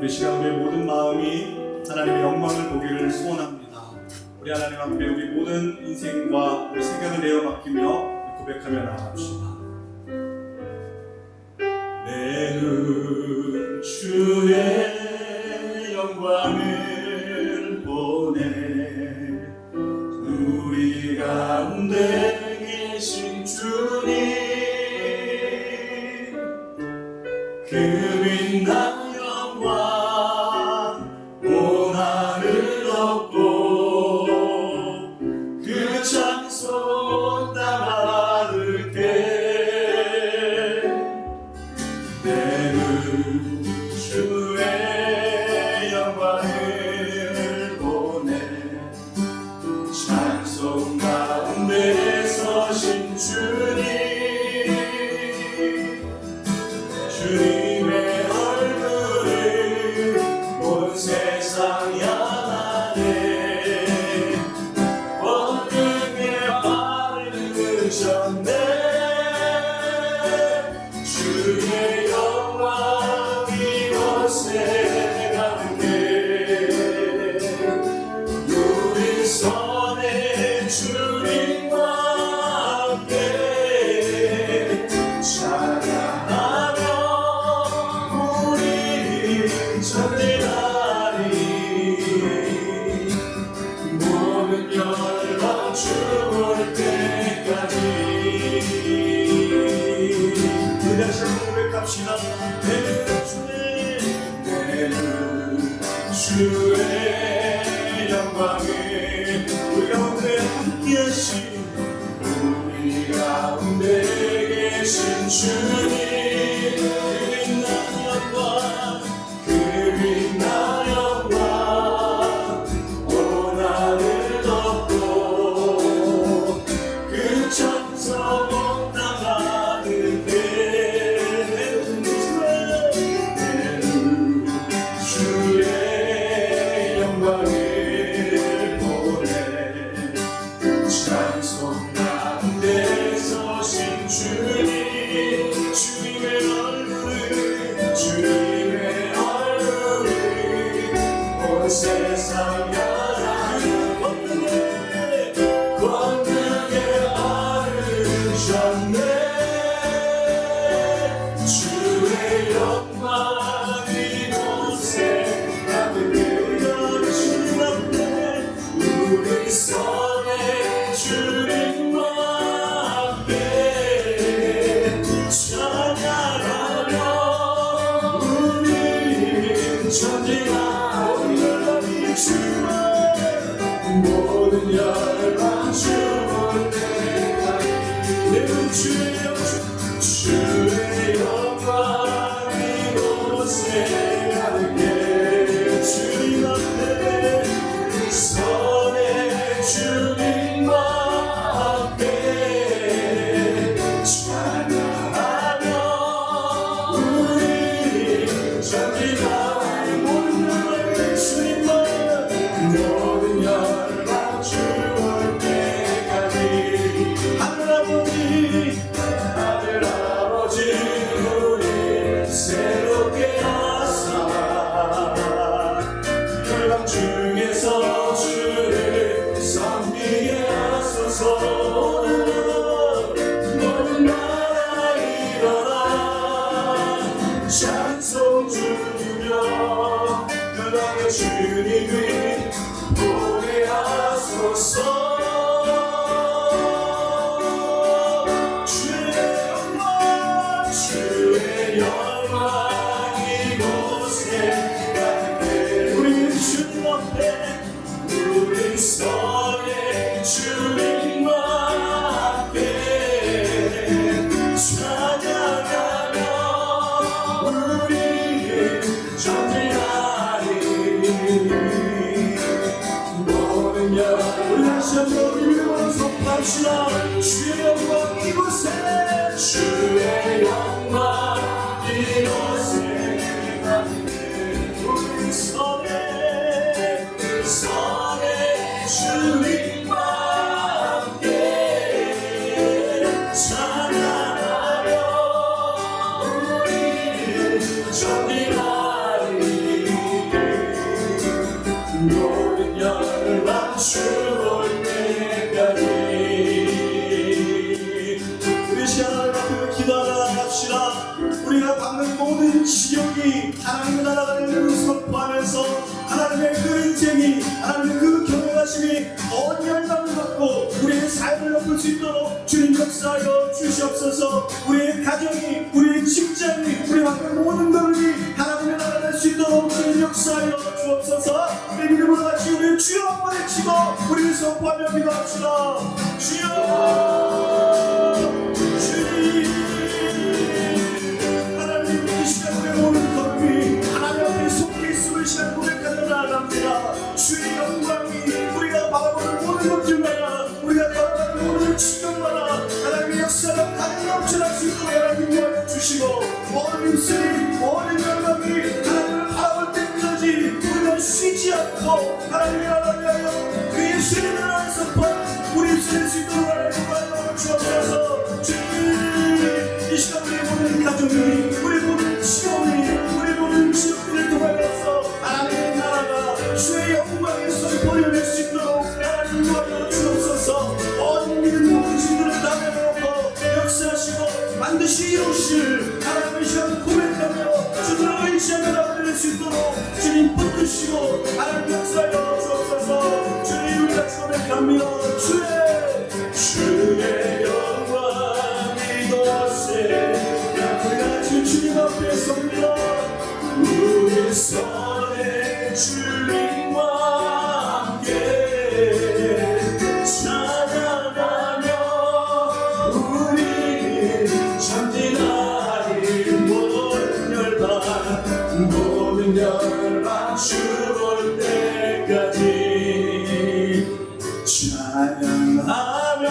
우리 시간 우리의 모든 마음이 하나님의 영광을 보기를 소원합니다. 우리 하나님 앞에 우리 모든 인생과 우리 생각을 내어 맡기며 고백하며 나아갑시다. 내 눈 주의 영광을 보내 우리 가운데 계신 주님 그 빛난 영광 온 하늘 덮고 그 찬송 따를 때 내는 주의 영광을 보내 찬송 가운데 서신 주님 주님의 얼굴을 온 세상 향하네 권능의 발을 드셨네 주의 영광 이곳에 가득해 우리 손에 주님과 함께 찬양하며 우리 전진하리 모든 열방 죽을 때까지 다시 고백합시다. 내는 주의 영광을 우리 가운데 함께 하신 우리 가운데 계신 주님 그 빛난 영광 온 하늘 덮고 그 찬송 온 땅 가득해 주의 영광을 보내 찬송 가운데 서신 주님 주님의 얼굴을 온 세상 향하는 권능의 발을 드셨네 주의 영광 이곳에 가득해 주님 앞에 우리 손에 주님과 함께 찬양하며 우리 전진하리 주의 모든 열방 죽을 때까지 내는 주의 영광 이곳에 가득해 주님 앞에 손에 주님과 함께 찬양하며 우리 전진하리 모든 열방 죽을 때까지 하늘 아버지 우리 새롭게 하사 열방 중에서 주를 섬기게 하소서 모든 나라 일어나 찬송 주며 그 땅에 주님을 보게 하소서 주의 영광 이곳에 가득해 우리 주님 앞에 우리 손에 주님과 함께 찬양하며 우리 전진하리 모든 열방 다시 한번 우리 선포합시다. 주의 영광 이곳에 주의 영광 이곳에 가득해 우리 손에 주님과 함께 찬양하며 우리 전진하리 기도하며 나갑시다. 우리가 받는 모든 지역이 하나님의 나라가 되는 것을 선포하면서 하나님의 그 인생이, 하나님의 그 경외하심이 온 열방을 받고 우리의 삶을 높일 수 있도록 주님 역사하여 주시옵소서. 우리의 가정이, 우리의 직장이, 우리 받는 모든 것이 하나님의 나라가 될 수 있도록 주님 역사하여 주옵소서. 우리 믿음으로 같이 우리 주여 한번 외치고 우리 선포하며 기도합시다. 주여, 주님, 하나님 이 시간 우리의 모든 걸음이 하나님 앞에 속해 있음을 시간 고백하며 나아갑니다. 주의 영광이 우리가 바라보는 모든 것들마다, 우리가 바라보는 모든 지경마다 하나님의 역사가 가득 넘쳐날 수 있도록 하나님 인도하여 주시고, 모든 인생이, 모든 영광이 하나님을 바라볼 때까지 우리가 쉬지 않고 하나님의 나라를 위하여 그 예수의 나라의 선포 우리 입술에 수 있도록 하나님 인도하여 주옵소서. 주님, 이 시간 우리의 모든 가정이, 우리 모든 지역이, 우리 모든 지역들을 통하여서 하나님의 나라가 주의 영광의 선포를 낼 수 있도록 하나님 인도하여 주옵소서. 온 믿는 모든 신들을 다 내려놓고 역사하시고 반드시 이루실 하나님의 시간 고백하며 주님을 의지하며 나아갈 수 있도록 주님 붙드시고 하나님 역사하여 주옵소서. 주님 우리 같이 고백합니다. 주의 영광 이곳에 우리 같이 주님 앞에 섭니다. 우리 손에 주님과 함께 찬양하며 우리 전진하리. 모든 열방 주올 때까지 찬양하며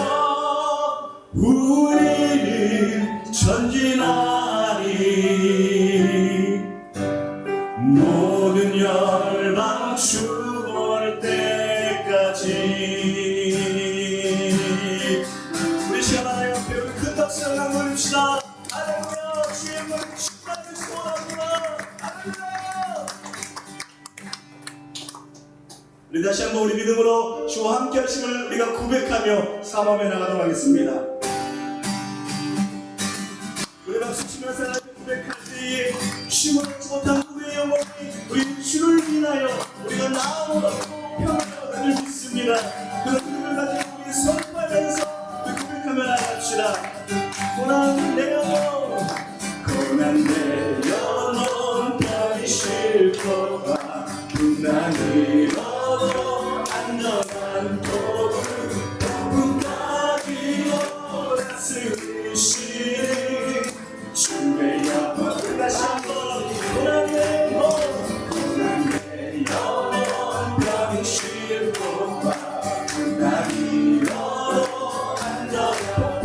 우리 전진하리. 모든 열방 주올 때까지. 우리 시간 하나님 앞에 우리 큰 박수를 한번 올립시다. 할렐루야. 주의 영광을 충만히 소원합니다. 할렐루야. 우리 다시 한번 우리 믿음으로 주와 함께 하심을 우리가 고백하며 사모해 나가도록 하겠습니다. 우리 박수 치면서 하나님 고백하지. 쉼을 얻지 못한 우리의 영혼이 우리 주를 인하여 우리가 나아오고 평안을 얻을 믿습니다. 그런 믿음을 가지고 우리 선포하면서 우리 고백하며 나갑시다. 고난 내 영혼, 고난 내 영혼 편히 쉴 것과 분당이로도 안전한 도구까지 오라스시니 주의 영혼. 다시 한번 고난 내 영혼, 고난 내 영혼 편히 쉴 것과 분당이로도 안전한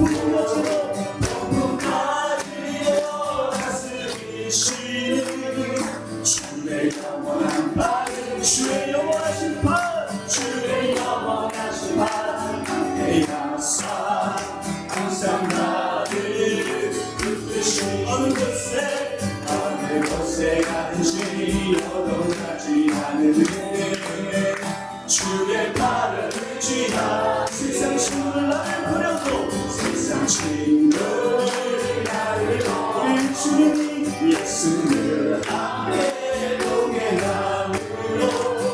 도구까지 오라스시니 주의 영원한 발, 주의 영원하신 발, 주의 영원하신 발 앞에 약사 항상 나를 붙드시. 어느 곳에 가든지 여동하지 않으면 주의 발을 의지하. 세상 친구를 나를 버려도 세상 친구를 나를 우리 주님이 예수를 앞에 동행함으로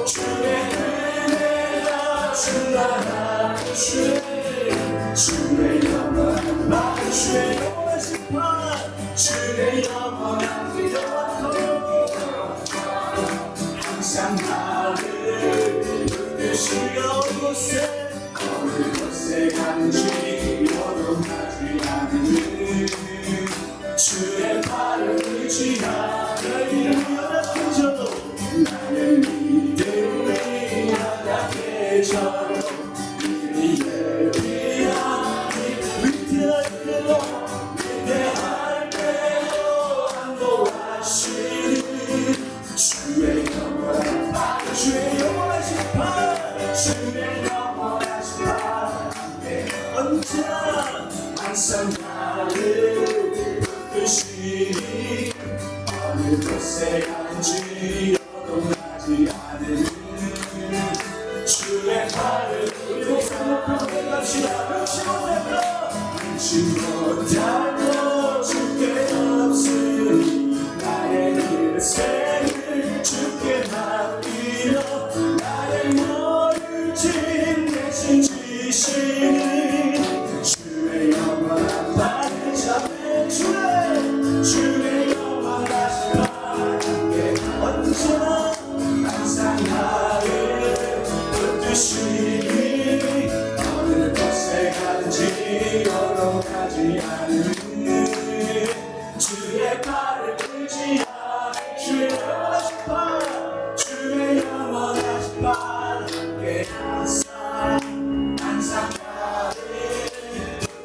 주의 은혜가 충만한 주의 영원한 발, 주의 영원하신 발, 주의 영원한 항상 나를 붙드시어. 어느 곳에 간지 여동하지 않으면 주의 발을 의지하. 내 이름이 연약해져도 나의 믿음이 연약해져도 예비한 위대할 때도 위대할 때도 안도하시니 주의 영원한 발, 주의 영원하신 발, 주의 영원하신 발 언제나 항상 나를 붙드시니 어느 곳에 가는지 여동하지 않으니 주의 발을 우리 목숨을 평행합시다. 능치 못하고 주의 영원하신 하나님께 언제나 항상 나를 붙드시니 어느 곳에 가든지 걸어가지 않으니 주의 발을 의지하니 주의 영원하신 발 주의 영원하신 발 함께 항상 나를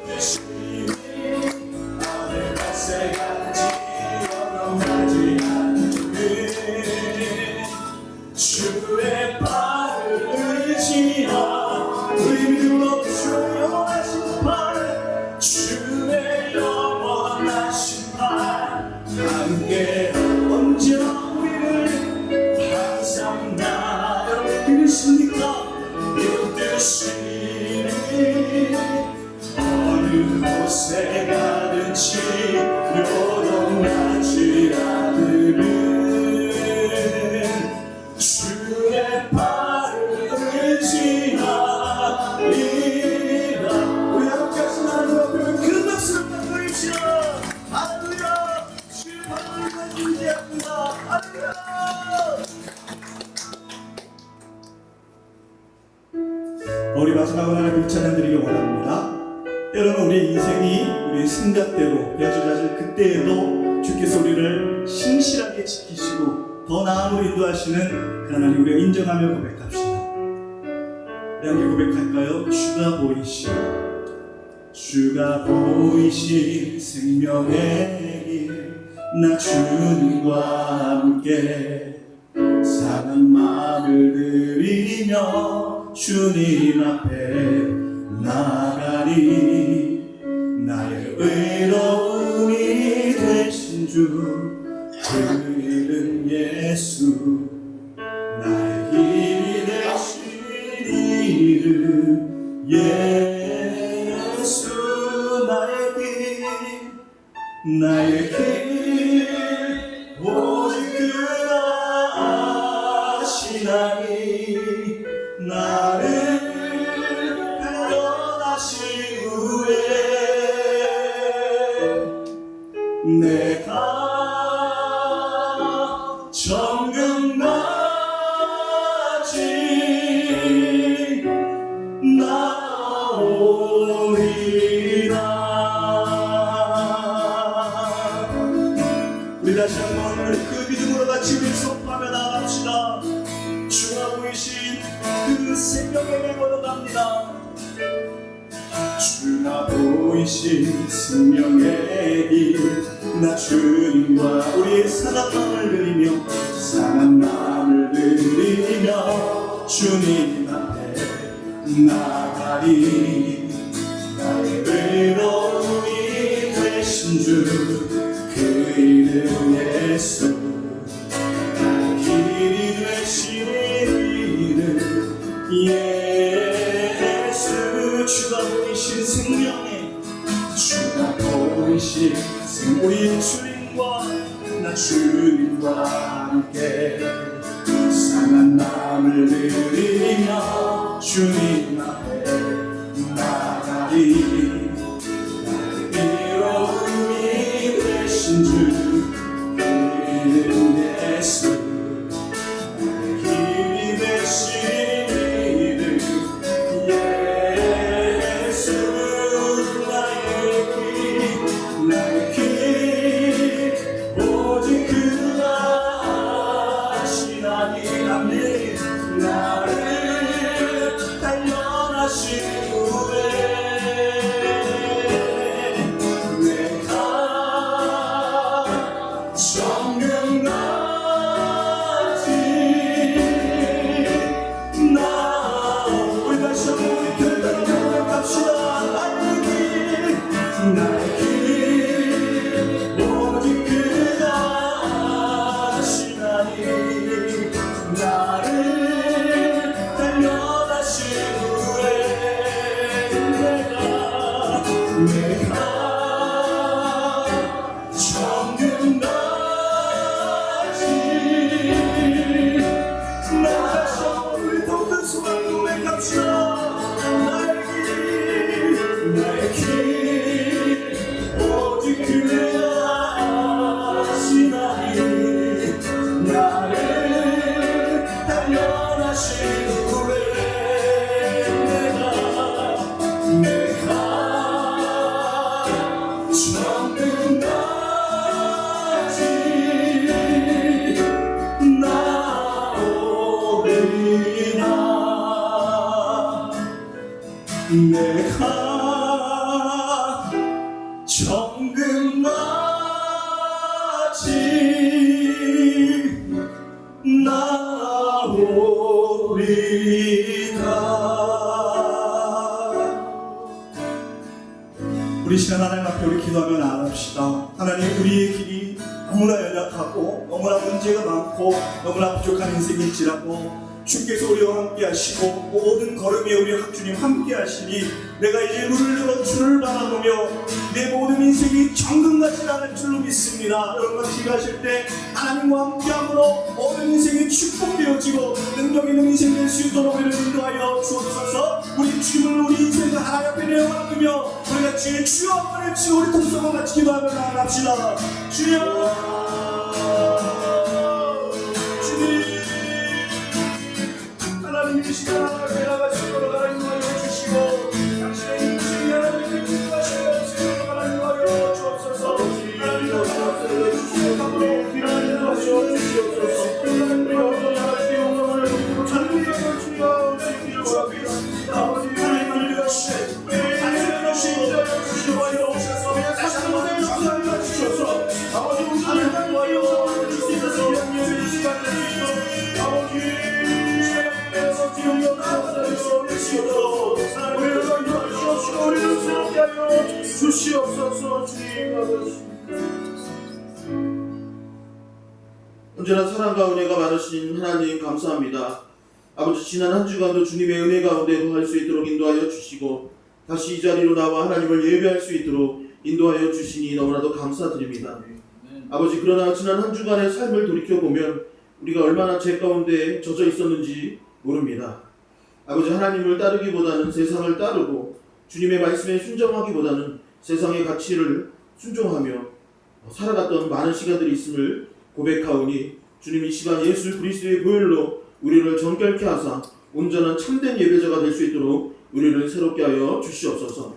붙드시니 어느 곳에 가든지 걸어가지 않으니 주의 발을 의지하니 우리 믿음으로 주의 영원하신 발 주의 영원하신 발 함께 언제나 우리를 항상 나 여러분 믿으십니까? 믿으시니 어느 곳에 가든지 요동하지 않으는 주의 발을 의지하리라. 우리 함께 하신 하나님 앞에 큰 박수를 부탁드립시다. 할렐루야. 주의 발을 의지합니다. 할렐루야. 우리 마지막으로 하나님께 찬양드리기 원합니다. 때로는 우리의 인생이 우리의 생각대로 되어지지 않을 그때에도 주께서 우리를 신실하게 지키시고 더 나음으로 인도하시는 그 하나님 우리가 인정하며 고백합시다. 우리 함께 고백할까요? 주가 보이신 생명의 길 나 주님과 함께 상한 마음을 드리며 주님 앞에 나가리. 나의 의로움이 되신 주 그 이름 예수 나의 힘이 되신 이름 예수 나의 길 오직 그가 아시나니 나를 변하신 후에 내가 정금같이 나오리라. 우리 다시 한번 우리 그 믿음으로 같이 우리 선포하며 나갑시다. 주가 보이신 그 생명의 길로 갑니다. 주가 보이신 생명의 길 나 주님과 우리의 상한 마음을 드리며 주님 앞에 나가리. 나의 의로움이 되신 주 그 이름 예수 나의 길이 되신 이름 예수. 주가 보이신 생명의 주가 보이신 우리 주님과 나 주님과 함께 상한 마음을 드리며 주님 앞에 나가리. 나의 의로움이 되신 주 그 이름 예수 나의 힘이 되신 이름 예수. 나의 길 오직 그가 아시나니 아멘. 나를 단련하신 후에 내가 정금같이 우리 다시 한번 우리 결단을 고백합시다. 나의 길 오직 그가 아시나니 나를 단련하신 후에 내가 정금같이 하나님, 우리의 길이 너무나 연약하고 너무나 문제가 많고 너무나 부족한 인생일지라도 주께서 우리와 함께 하시고 모든 걸음에 우리 주님 함께 하시니 내가 이제 눈을 들어 주를 바라보며 내 모든 인생이 정금같이 나갈 줄로 믿습니다. 여러분과 기도하실 때 하나님과 함께함으로 모든 인생이 축복되어지고 능력 있는 인생 될 수 있도록 우리를 인도하여 주옵소서. 우리 주님을 우리 인생을 하나님 앞에 내어놓으며 우리가 주의 주여 한번 외치고 우리 통성을 같이 기도하며 나아갑시다. 주여, 이 시간 내가 주님으로 하나님 하여 주시고 당신의 인생이 하나님께 기뻐하시며 주님으로 하나님 하여 주옵소서. 하나님으로 하여 주시고 감으로 하나님 하여 주시옵소서. 하나님으로 하나님께 영광을 찬미하여 주여 주님을 구합니다. 아버지 하나님을 주시고 하나님을 주시고 하여 주셔서 다시 한번 감사하여 주셔서 아버지 우리 하나님 하여 주시옵소서. 이 시간 내주시고 아버지 우리를 새롭게 하여 주시옵소서. 언제나 사랑과 은혜가 많으신 하나님 감사합니다. 아버지, 지난 한 주간도 주님의 은혜 가운데 거할 수 있도록 인도하여 주시고 다시 이 자리로 나와 하나님을 예배할 수 있도록 인도하여 주시니 너무나도 감사드립니다. 아버지, 그러나 지난 한 주간의 삶을 돌이켜보면 우리가 얼마나 죄 가운데 젖어 있었는지 모릅니다. 아버지, 하나님을 따르기보다는 세상을 따르고 주님의 말씀에 순종하기보다는 세상의 가치를 순종하며 살아갔던 많은 시간들이 있음을 고백하오니 주님, 이 시간 예수 그리스도의 보혈로 우리를 정결케 하사 온전한 참된 예배자가 될 수 있도록 우리를 새롭게 하여 주시옵소서.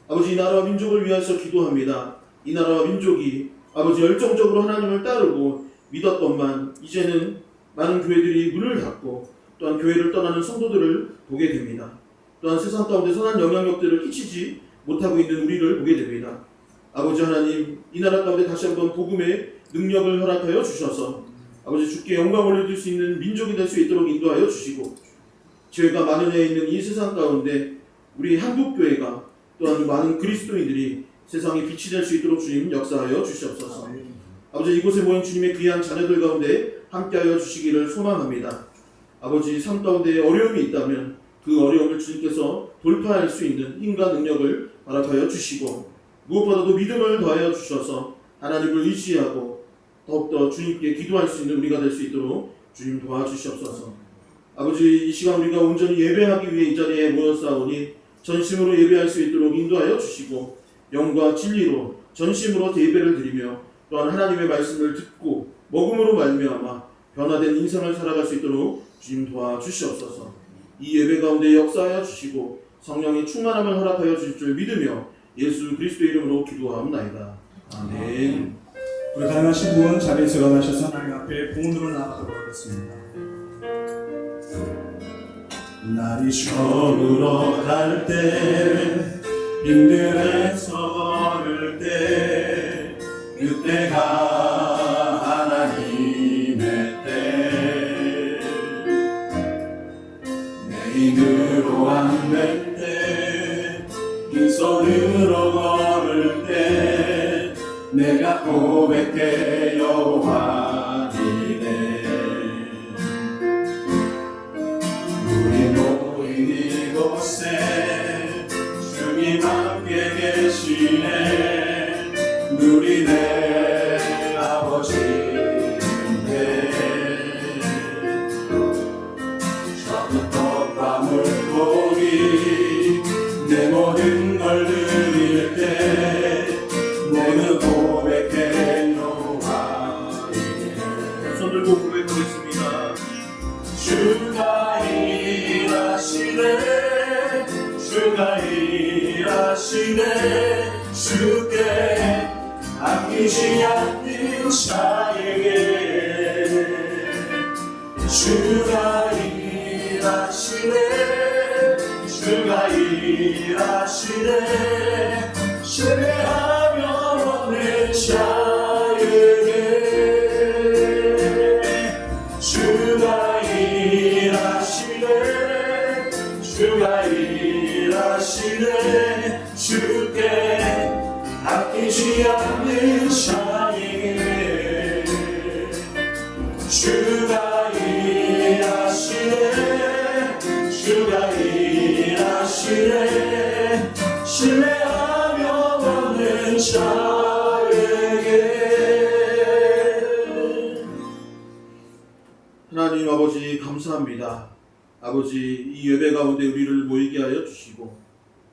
아버지, 이 나라와 민족을 위하여서 기도합니다. 이 나라와 민족이 아버지 열정적으로 하나님을 따르고 믿었건만 이제는 많은 교회들이 문을 닫고 또한 교회를 떠나는 성도들을 보게 됩니다. 또한 세상 가운데 선한 영향력들을 끼치지 못하고 있는 우리를 보게 됩니다. 아버지 하나님, 이 나라 가운데 다시 한번 복음의 능력을 허락하여 주셔서 아버지 주께 영광 올려줄 수 있는 민족이 될 수 있도록 인도하여 주시고 죄가 만연해 있는 이 세상 가운데 우리 한국교회가 또한 많은 그리스도인들이 세상에 빛이 될 수 있도록 주님 역사하여 주시옵소서. 아버지, 이곳에 모인 주님의 귀한 자녀들 가운데 함께하여 주시기를 소망합니다. 아버지, 삶 가운데 어려움이 있다면 그 어려움을 주님께서 돌파할 수 있는 힘과 능력을 허락하여 주시고 무엇보다도 믿음을 더하여 주셔서 하나님을 의지하고 더욱더 주님께 기도할 수 있는 우리가 될 수 있도록 주님 도와주시옵소서. 아버지, 이 시간 우리가 온전히 예배하기 위해 이 자리에 모였사오니 전심으로 예배할 수 있도록 인도하여 주시고 영과 진리로 전심으로 예배를 드리며 또한 하나님의 말씀을 듣고 먹음으로 말미암아 변화된 인생을 살아갈 수 있도록 주님 도와주시옵소서. 이 예배 가운데 역사하여 주시고 성령의 충만함을 허락하여 주실 줄 믿으며 예수 그리스도 이름으로 기도하옵나이다. 아멘. 우리 가능하신 분 자리에서 일어나셔서 하나님 앞에 봉헌으로 나아가도록 하겠습니다. 날이 저물어 갈 때 빈들에서 걸을 때 그때가 하나님의 때 내 힘으로 안 될 때 빈손으로 걸을 때 내가 고백해 여호와이네. 우리 모인 이곳에 주님 함께 계시네. 누리네 아버지인데 저녁 밤을 보기 내 모든 걸 드릴 때 내가 고백해 여호와이네. 손 들고 고백하겠습니다. 주가 일하시네. 주가 일하시네. 주께 아끼지 않는 자에게 주가 일하시네. 주가 일하시네. 예배하며 얻는 자에게 주가 일하시네. 주가 일하시네. 주께 아끼지 않는 자 하나님 아버지 감사합니다. 아버지 이 예배 가운데 우리를 모이게 하여 주시고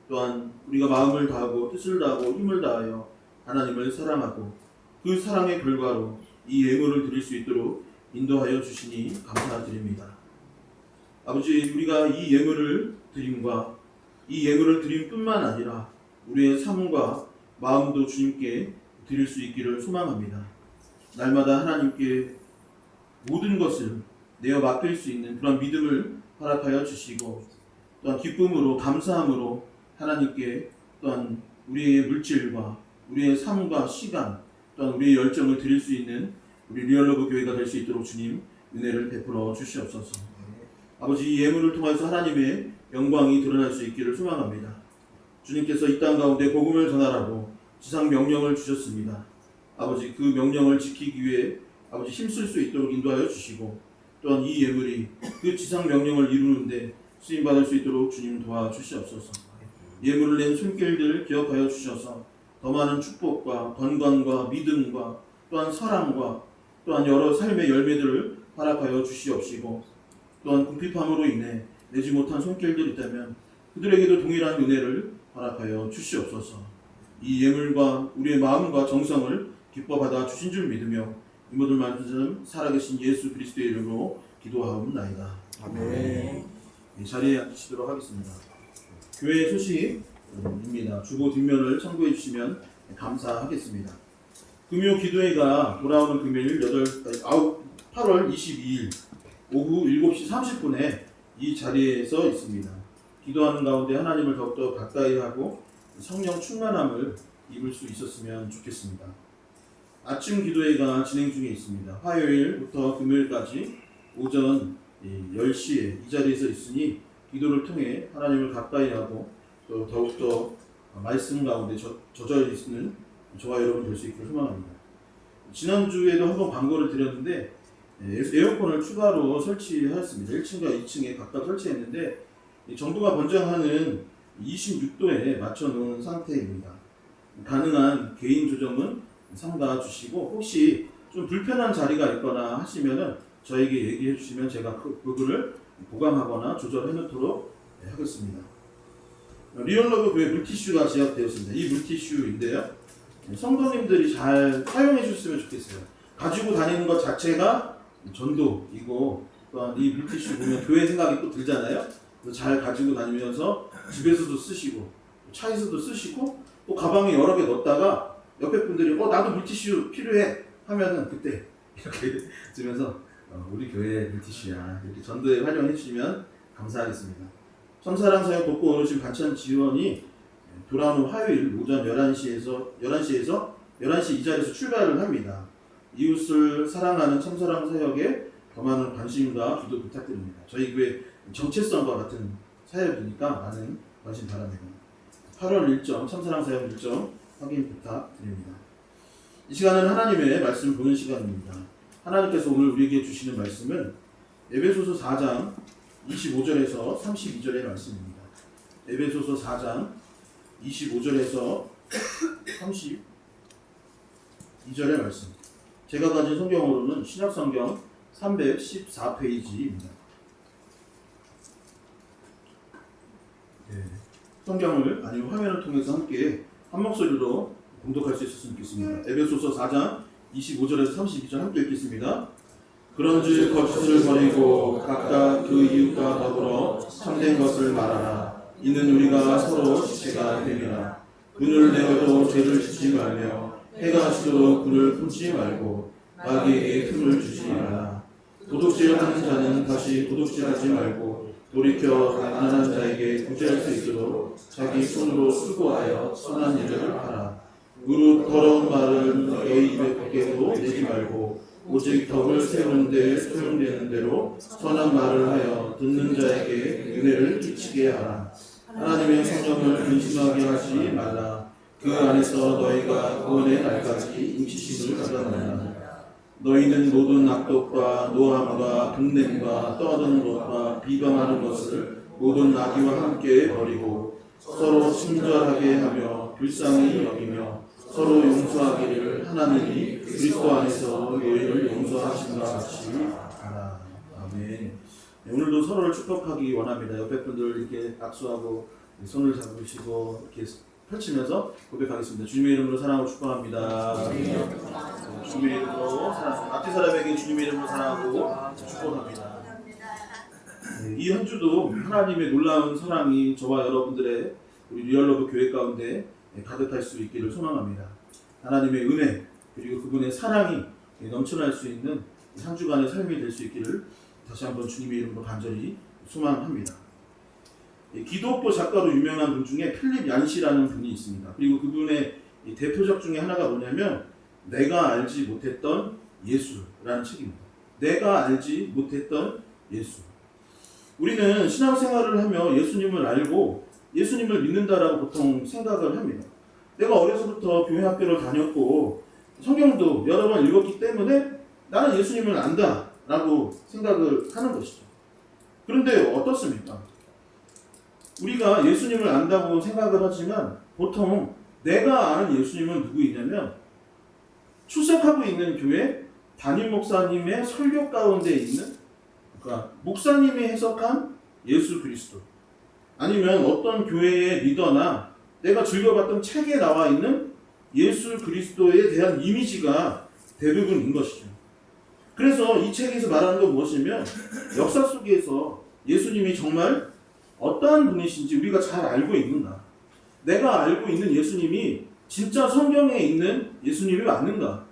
또한 우리가 마음을 다하고 뜻을 다하고 힘을 다하여 하나님을 사랑하고 그 사랑의 결과로 이 예물을 드릴 수 있도록 인도하여 주시니 감사드립니다. 아버지 우리가 이 예물을 드림과 이 예물을 드림뿐만 아니라 우리의 삶과 마음도 주님께 드릴 수 있기를 소망합니다. 날마다 하나님께 모든 것을 내어 맡길 수 있는 그런 믿음을 허락하여 주시고 또한 기쁨으로 감사함으로 하나님께 또한 우리의 물질과 우리의 삶과 시간 또한 우리의 열정을 드릴 수 있는 우리 리얼러브 교회가 될 수 있도록 주님 은혜를 베풀어 주시옵소서. 아버지 이 예물을 통해서 하나님의 영광이 드러날 수 있기를 소망합니다. 주님께서 이 땅 가운데 복음을 전하라고 지상 명령을 주셨습니다. 아버지 그 명령을 지키기 위해 아버지 힘쓸 수 있도록 인도하여 주시고 또한 이 예물이 그 지상 명령을 이루는데 쓰임받을 수 있도록 주님 도와주시옵소서. 예물을 낸 손길들 기억하여 주셔서 더 많은 축복과 건강과 믿음과 또한 사랑과 또한 여러 삶의 열매들을 허락하여 주시옵시고 또한 궁핍함으로 인해 내지 못한 손길들이 있다면 그들에게도 동일한 은혜를 허락하여 주시옵소서. 이 예물과 우리의 마음과 정성을 기뻐 받아 주신 줄 믿으며 이 모든 말씀 살아계신 예수 그리스도의 이름으로 기도하옵나이다. 아멘. 자리에 앉으시도록 하겠습니다. 교회 소식입니다. 주보 뒷면을 참고해 주시면 감사하겠습니다. 금요 기도회가 돌아오는 금요일 8월 22일 오후 7시 30분에 이 자리에서 있습니다. 기도하는 가운데 하나님을 더욱더 가까이 하고 성령 충만함을 입을 수 있었으면 좋겠습니다. 아침 기도회가 진행 중에 있습니다. 화요일부터 금요일까지 오전 10시에 이 자리에서 있으니 기도를 통해 하나님을 가까이 하고 또 더욱더 말씀 가운데 젖어 있는 저와 여러분 될 수 있기를 소망합니다. 지난주에도 한번 광고를 드렸는데 에어컨을 추가로 설치하였습니다. 1층과 2층에 각각 설치했는데 정부가 권장하는 26도에 맞춰 놓은 상태입니다. 가능한 개인 조정은 삼가 주시고 혹시 좀 불편한 자리가 있거나 하시면은 저에게 얘기해 주시면 제가 그거를 보강하거나 조절해 놓도록 하겠습니다. 리얼러브 교회 물티슈가 제작되었습니다. 이 물티슈인데요. 성도님들이 잘 사용해 주셨으면 좋겠어요. 가지고 다니는 것 자체가 전도이고 또한 이 물티슈 보면 교회 생각이 또 들잖아요. 잘 가지고 다니면서 집에서도 쓰시고 차에서도 쓰시고 또 가방에 여러 개 넣었다가 옆에 분들이 나도 물티슈 필요해 하면은 그때 이렇게 들으면서 우리 교회 물티슈야 이렇게 전도에 활용해 주시면 감사하겠습니다. 천사랑 사역 돕고 어르신 반찬 지원이 돌아오는 화요일 오전 11시에서 11시 이 자리에서 출발을 합니다. 이웃을 사랑하는 참사랑 사역에 더 많은 관심과 기도 부탁드립니다. 저희 교회 정체성과 같은 사역이니까 많은 관심 바랍니다. 8월 일정, 참사랑 사역 일정 확인 부탁드립니다. 이 시간은 하나님의 말씀 보는 시간입니다. 하나님께서 오늘 우리에게 주시는 말씀은 에베소서 4장 25절에서 32절의 말씀입니다. 에베소서 4장 25절에서 32절의 말씀. 제가 가진 성경으로는 신약성경 314페이지입니다. 성경을 아니면 화면을 통해서 함께 한 목소리로 봉독할 수 있었으면 좋겠습니다. 에베소서 4장 25절에서 32절 함께 읽겠습니다. 그런즉 거짓을 버리고 각각 그 이웃과 더불어 참된 것을 말하라. 이는 우리가 서로 지체가 됨이라. 분을 내어도 죄를 짓지 말며 해가 지도록 불을 품지 말고 마귀에게 틈을 주지 말라. 도둑질하는 자는 다시 도둑질하지 말고 돌이켜 가난한 자에게 구제할 수 있도록 자기 손으로 수고하여 선한 일을 하라. 무릇 더러운 말을 너희 입에 밖에도 내지 말고 오직 덕을 세우는 데 소용되는 대로 선한 말을 하여 듣는 자에게 은혜를 끼치게 하라. 하나님의 성령을 근심하게 하지 말라. 그 안에서 너희가 구원의 날까지 인치심을 받아내라. 너희는 모든 악독과 노함과 분냄과 떠드는 것과 비방하는 것을 모든 악의와 함께 버리고 서로 친절하게 하며 불쌍히 여기며 서로 용서하기를 하나님이 그리스도 안에서 너희를 용서하신 것 같이 하라. 네. 오늘도 서로를 축복하기 원합니다. 옆에 분들 이렇게 악수하고 손을 잡으시고 이렇게 펼치면서 고백하겠습니다. 주님의 이름으로 사랑하고 축복합니다. 주님의 이름으로 사랑하고 앞뒤 사람에게 주님의 이름으로 사랑하고 축복합니다. 네, 이 한 주도 하나님의 놀라운 사랑이 저와 여러분들의 우리 리얼러브 교회 가운데 가득할 수 있기를 소망합니다. 하나님의 은혜 그리고 그분의 사랑이 넘쳐날 수 있는 한 주간의 삶이 될 수 있기를 다시 한번 주님의 이름으로 간절히 소망합니다. 기독교 작가로 유명한 분 중에 필립 얀시라는 분이 있습니다. 그리고 그분의 대표작 중에 하나가 뭐냐면 내가 알지 못했던 예수라는 책입니다. 내가 알지 못했던 예수. 우리는 신앙생활을 하며 예수님을 알고 예수님을 믿는다라고 보통 생각을 합니다. 내가 어려서부터 교회 학교를 다녔고 성경도 여러 번 읽었기 때문에 나는 예수님을 안다라고 생각을 하는 것이죠. 그런데 어떻습니까? 우리가 예수님을 안다고 생각을 하지만 보통 내가 아는 예수님은 누구이냐면 출석하고 있는 교회 담임 목사님의 설교 가운데 있는 그러니까 목사님이 해석한 예수 그리스도 아니면 어떤 교회의 리더나 내가 즐겨봤던 책에 나와 있는 예수 그리스도에 대한 이미지가 대부분인 것이죠. 그래서 이 책에서 말하는 건 무엇이냐면 역사 속에서 예수님이 정말 어떠한 분이신지 우리가 잘 알고 있는가? 내가 알고 있는 예수님이 진짜 성경에 있는 예수님이 맞는가?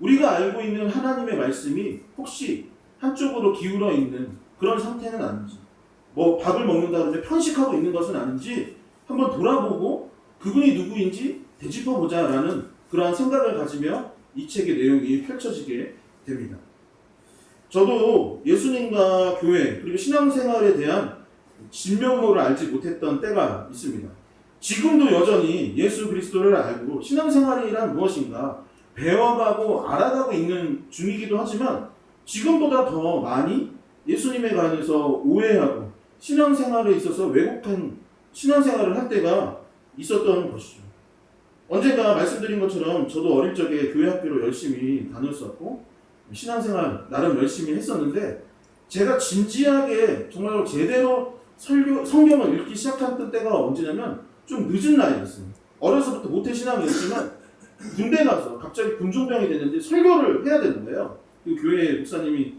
우리가 알고 있는 하나님의 말씀이 혹시 한쪽으로 기울어 있는 그런 상태는 아닌지, 뭐 밥을 먹는다 그러면 편식하고 있는 것은 아닌지 한번 돌아보고 그분이 누구인지 되짚어보자라는 그러한 생각을 가지며 이 책의 내용이 펼쳐지게 됩니다. 저도 예수님과 교회 그리고 신앙생활에 대한 진면모를 알지 못했던 때가 있습니다. 지금도 여전히 예수 그리스도를 알고 신앙생활이란 무엇인가 배워가고 알아가고 있는 중이기도 하지만 지금보다 더 많이 예수님에 관해서 오해하고 신앙생활에 있어서 왜곡한 신앙생활을 할 때가 있었던 것이죠. 언젠가 말씀드린 것처럼 저도 어릴 적에 교회 학교로 열심히 다녔었고 신앙생활 나름 열심히 했었는데 제가 진지하게 정말 제대로 성경을 읽기 시작했던 때가 언제냐면 좀 늦은 나이였어요. 어려서부터 모태신앙이었지만 군대 가서 갑자기 군종병이 됐는데 설교를 해야 되는 거예요. 그 교회 목사님이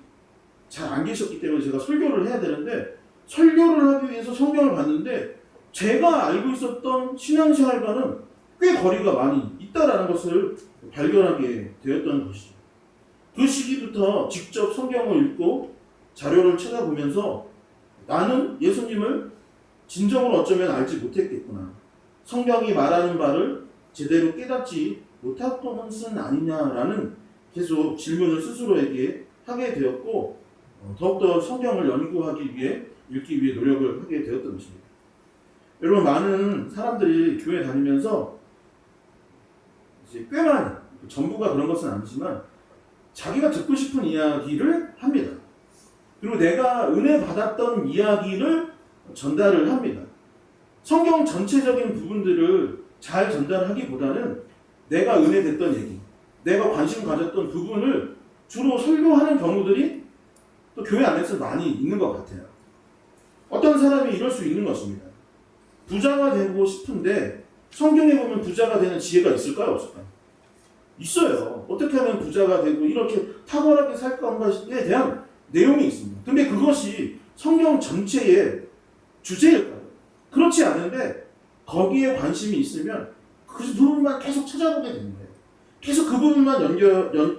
잘 안 계셨기 때문에 제가 설교를 해야 되는데 설교를 하기 위해서 성경을 봤는데 제가 알고 있었던 신앙생활과는 꽤 거리가 많이 있다라는 것을 발견하게 되었던 것이죠. 그 시기부터 직접 성경을 읽고 자료를 찾아보면서 나는 예수님을 진정으로 어쩌면 알지 못했겠구나. 성경이 말하는 바를 제대로 깨닫지 못했던 것은 아니냐라는 계속 질문을 스스로에게 하게 되었고 더욱더 성경을 연구하기 위해 읽기 위해 노력을 하게 되었던 것입니다. 여러분 많은 사람들이 교회 다니면서 이제 꽤 많이 전부가 그런 것은 아니지만 자기가 듣고 싶은 이야기를 합니다. 그리고 내가 은혜 받았던 이야기를 전달을 합니다. 성경 전체적인 부분들을 잘 전달하기보다는 내가 은혜 됐던 얘기, 내가 관심 가졌던 부분을 주로 설교하는 경우들이 또 교회 안에서 많이 있는 것 같아요. 어떤 사람이 이럴 수 있는 것입니다. 부자가 되고 싶은데 성경에 보면 부자가 되는 지혜가 있을까요? 없을까요? 있어요. 어떻게 하면 부자가 되고 이렇게 탁월하게 살 건가에 대한 내용이 있습니다. 근데 그것이 성경 전체의 주제일까요? 그렇지 않은데 거기에 관심이 있으면 그 부분만 계속 찾아보게 되는 거예요. 계속 그 부분만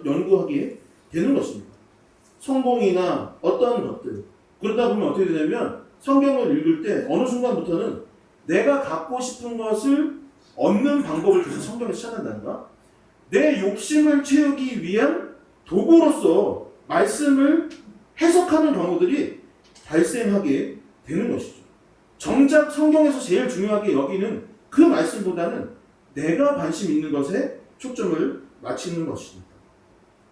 연구하게 되는 것입니다. 성공이나 어떤 것들 그러다 보면 어떻게 되냐면 성경을 읽을 때 어느 순간부터는 내가 갖고 싶은 것을 얻는 방법을 계속 성경에서 찾는다는가? 내 욕심을 채우기 위한 도구로서 말씀을 해석하는 경우들이 발생하게 되는 것이죠. 정작 성경에서 제일 중요하게 여기는 그 말씀보다는 내가 관심 있는 것에 초점을 맞추는 것입니다.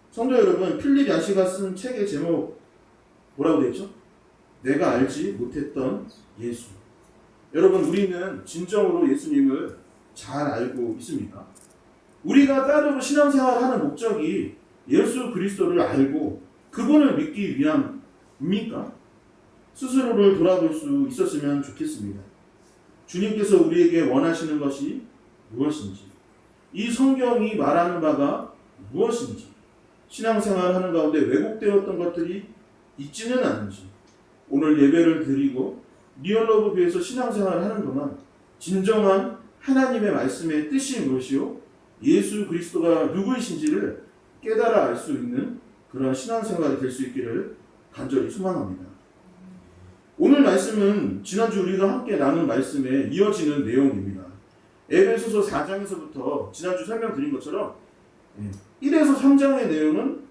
성도 여러분, 필립 얀시가 쓴 책의 제목 뭐라고 되어 있죠? 내가 알지 못했던 예수. 여러분, 우리는 진정으로 예수님을 잘 알고 있습니까? 우리가 따르고 신앙생활을 하는 목적이 예수 그리스도를 알고 그분을 믿기 위함 입니까? 스스로를 돌아볼 수 있었으면 좋겠습니다. 주님께서 우리에게 원하시는 것이 무엇인지, 이 성경이 말하는 바가 무엇인지, 신앙생활 하는 가운데 왜곡되었던 것들이 있지는 않은지, 오늘 예배를 드리고 리얼러브교회에서 신앙생활을 하는 동안 진정한 하나님의 말씀의 뜻이 무엇이요? 예수 그리스도가 누구이신지를 깨달아 알 수 있는 그런 신앙생활이 될 수 있기를 간절히 소망합니다. 오늘 말씀은 지난주 우리가 함께 나눈 말씀에 이어지는 내용입니다. 에베소서 4장에서부터 지난주 설명드린 것처럼 1에서 3장의 내용은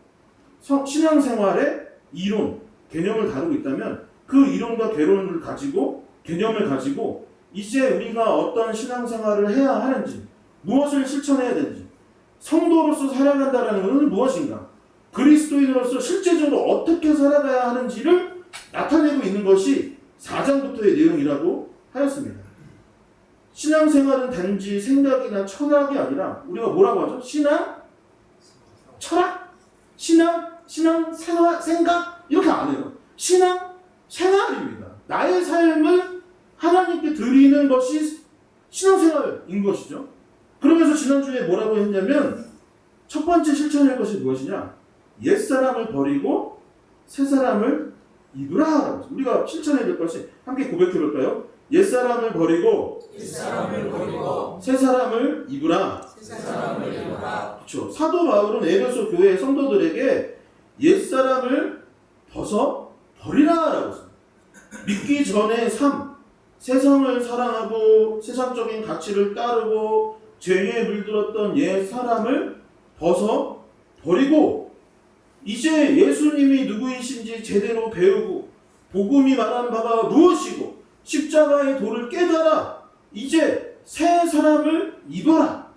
신앙생활의 이론, 개념을 다루고 있다면 그 이론과 개념을 가지고 이제 우리가 어떤 신앙생활을 해야 하는지, 무엇을 실천해야 되는지, 성도로서 살아간다는 것은 무엇인가, 그리스도인으로서 실제적으로 어떻게 살아가야 하는지를 나타내고 있는 것이 4장부터의 내용이라고 하였습니다. 신앙생활은 단지 생각이나 철학이 아니라 우리가 뭐라고 하죠? 신앙? 철학? 신앙? 생각? 이렇게 안 해요. 신앙? 생활입니다. 나의 삶을 하나님께 드리는 것이 신앙생활인 것이죠. 그러면서 지난주에 뭐라고 했냐면 첫 번째 실천할 것이 무엇이냐? 옛사람을 버리고 새사람을 입으라. 우리가 실천해야 될 것이 함께 고백해 볼까요? 옛사람을 버리고 새사람을 입으라. 그렇죠. 사도 바울은 에베소 교회 성도들에게 옛사람을 벗어 버리라라고 했습니다. 믿기 전의 삶, 세상을 사랑하고 세상적인 가치를 따르고 죄에 물들었던 옛 사람을 벗어 버리고 이제 예수님이 누구이신지 제대로 배우고 복음이 말한 바가 무엇이고 십자가의 도를 깨달아 이제 새 사람을 입어라.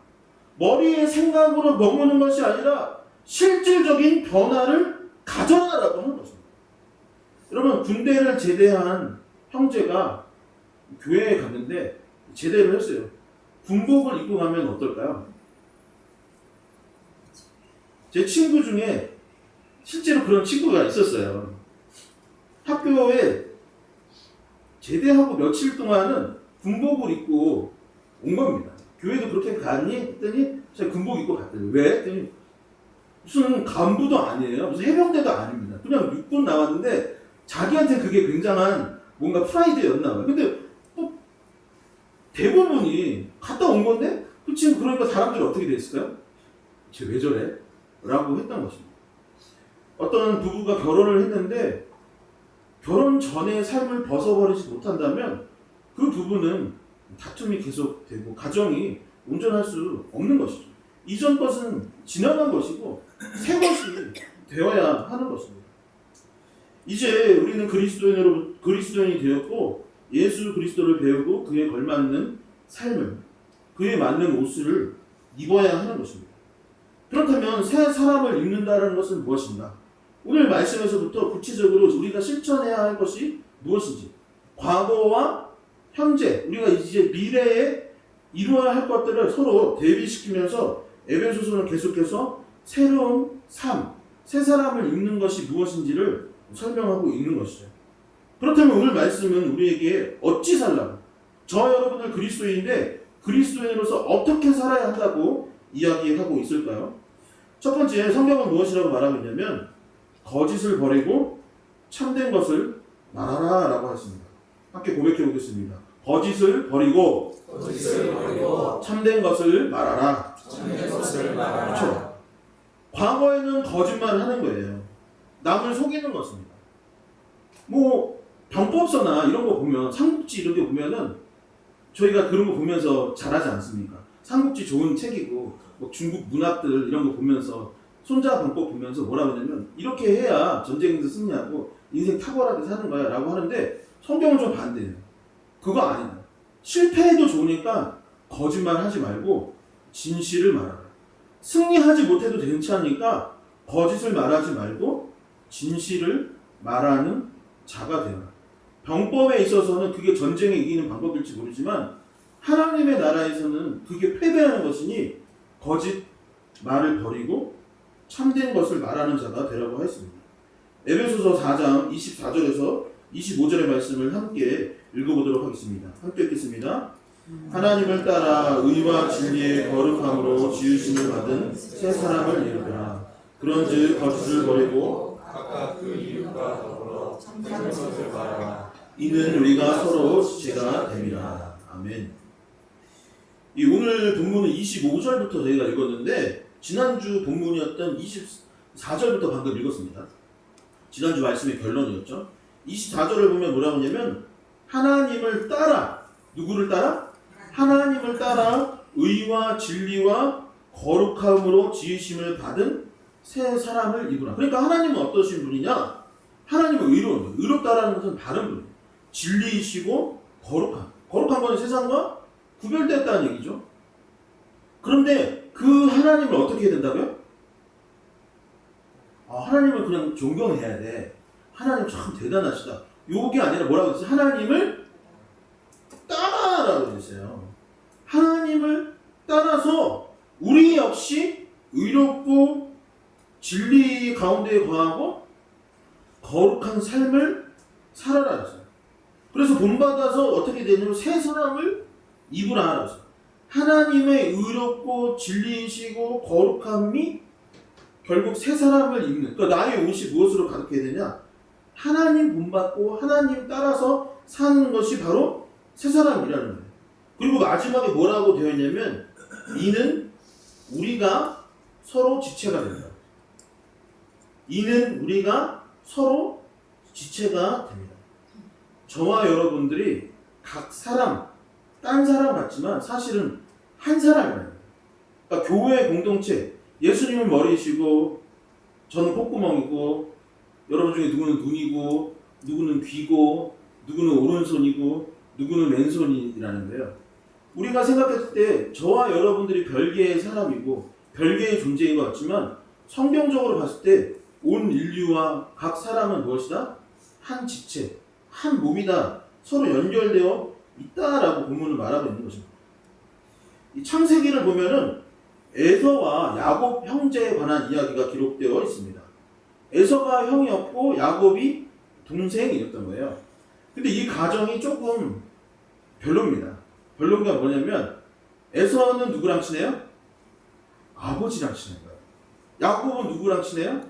머리의 생각으로 머무는 것이 아니라 실질적인 변화를 가져라라고 하는 것입니다. 여러분, 군대를 제대한 형제가 교회에 갔는데 제대를 했어요. 군복을 입고 가면 어떨까요? 제 친구 중에 실제로 그런 친구가 있었어요. 학교에 제대하고 며칠 동안은 군복을 입고 온 겁니다. 교회도 그렇게 가니? 했더니 제가 군복 입고 갔더니 왜? 했더니 무슨 간부도 아니에요. 무슨 해병대도 아닙니다. 그냥 육군 나왔는데 자기한테 그게 굉장한 뭔가 프라이드였나 봐요. 근데 대부분이 갔다 온 건데 지금 그러니까 사람들이 어떻게 됐을까요? 쟤 왜 저래? 라고 했던 것입니다. 어떤 부부가 결혼을 했는데 결혼 전에 삶을 벗어버리지 못한다면 그 부부는 다툼이 계속되고 가정이 온전할 수 없는 것이죠. 이전 것은 지나간 것이고 새 것이 되어야 하는 것입니다. 이제 우리는 그리스도인이 되었고 예수 그리스도를 배우고 그에 걸맞는 삶을, 그에 맞는 옷을 입어야 하는 것입니다. 그렇다면 새 사람을 입는다는 것은 무엇인가? 오늘 말씀에서부터 구체적으로 우리가 실천해야 할 것이 무엇인지, 과거와 현재, 우리가 이제 미래에 이루어야 할 것들을 서로 대비시키면서 에베소서는 계속해서 새로운 삶, 새 사람을 입는 것이 무엇인지를 설명하고 있는 것이죠. 그렇다면 오늘 말씀은 우리에게 어찌 살라고, 저 여러분들 그리스도인인데 그리스도인으로서 어떻게 살아야 한다고 이야기하고 있을까요? 첫 번째, 성경은 무엇이라고 말하고 있냐면 거짓을 버리고 참된 것을 말하라 라고 하십니다. 함께 고백해 보겠습니다. 거짓을 버리고 참된 것을 말하라. 그렇죠. 과거에는 거짓말을 하는 거예요. 남을 속이는 것입니다. 뭐 병법서나 이런 거 보면, 삼국지 이런 게 보면은 저희가 그런 거 보면서 잘하지 않습니까? 삼국지 좋은 책이고 뭐 중국 문학들 이런 거 보면서 손자 방법 보면서 뭐라고 하냐면 이렇게 해야 전쟁에서 승리하고 인생 탁월하게 사는 거야 라고 하는데 성경은 좀 반대예요. 그거 아니다. 실패해도 좋으니까 거짓말 하지 말고 진실을 말하라. 승리하지 못해도 괜찮으니까 거짓을 말하지 말고 진실을 말하는 자가 되어라. 병법에 있어서는 그게 전쟁에 이기는 방법일지 모르지만 하나님의 나라에서는 그게 패배하는 것이니 거짓 말을 버리고 참된 것을 말하는 자가 되라고 했습니다. 에베소서 4장 24절에서 25절의 말씀을 함께 읽어보도록 하겠습니다. 함께 읽겠습니다. 하나님을 따라 의와 진리의 거룩함으로 지으심을 받은 새 사람을 이루라. 그런즉 거짓을 버리고 각각 그 이웃과 더불어 참된 것을 말하라. 이는 우리가 서로 지체가 됨이라. 아멘. 이 오늘 본문은 25절부터 저희가 읽었는데 지난주 본문이었던 24절부터 방금 읽었습니다. 지난주 말씀의 결론이었죠. 24절을 보면 뭐라고 하냐면 하나님을 따라, 누구를 따라? 하나님을 따라 의와 진리와 거룩함으로 지으심을 받은 새 사람을 입으라. 그러니까 하나님은 어떠신 분이냐? 하나님은 의로운 거예요. 의롭다라는 것은 다른 분이에요. 진리이시고 거룩함. 거룩한 건 세상과 구별되었다는 얘기죠. 그런데 그 하나님을 어떻게 해야 된다고요? 하나님을 그냥 존경해야 돼. 하나님 참 대단하시다. 요게 아니라 뭐라고 했어요? 하나님을 따라라고 했어요. 하나님을 따라서 우리 역시 의롭고 진리 가운데 거하고 거룩한 삶을 살아라 했어요. 그래서 본받아서 어떻게 되냐면 새 사람을 입으라 했어요. 하나님의 의롭고 진리이시고 거룩함이 결국 새 사람을 입는, 그러니까 나의 옷이 무엇으로 가득해야 되냐? 하나님 본받고 하나님 따라서 사는 것이 바로 새 사람이라는 거예요. 그리고 마지막에 뭐라고 되어 있냐면 이는 우리가 서로 지체가 된다. 이는 우리가 서로 지체가 됩니다. 저와 여러분들이 각 사람, 딴 사람 같지만 사실은 한 사람이에요. 그러니까 교회 공동체, 예수님은 머리이시고 저는 콧구멍이고 여러분 중에 누구는 눈이고 누구는 귀고 누구는 오른손이고 누구는 왼손이라는 거예요. 우리가 생각했을 때 저와 여러분들이 별개의 사람이고 별개의 존재인 것 같지만 성경적으로 봤을 때 온 인류와 각 사람은 무엇이다? 한 지체, 한 몸이다. 서로 연결되어 있다라고 본문을 말하고 있는 것입니다. 이 창세기를 보면은 에서와 야곱 형제에 관한 이야기가 기록되어 있습니다. 에서가 형이었고 야곱이 동생이었던 거예요. 근데 이 가정이 조금 별로입니다. 별로인 게 뭐냐면 에서는 누구랑 친해요? 아버지랑 친한 거예요. 야곱은 누구랑 친해요?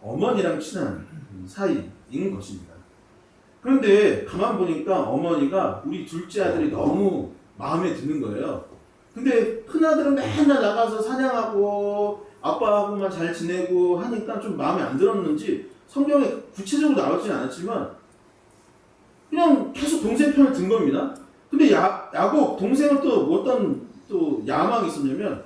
어머니랑 친한 사이인 것입니다. 그런데 가만 보니까 어머니가 우리 둘째 아들이 너무 마음에 드는 거예요. 근데 큰아들은 맨날 나가서 사냥하고 아빠하고만 잘 지내고 하니까 좀 마음에 안 들었는지 성경에 구체적으로 나오지는 않았지만 그냥 계속 동생 편을 든 겁니다. 근데 야곱 동생은 또 어떤 또 야망이 있었냐면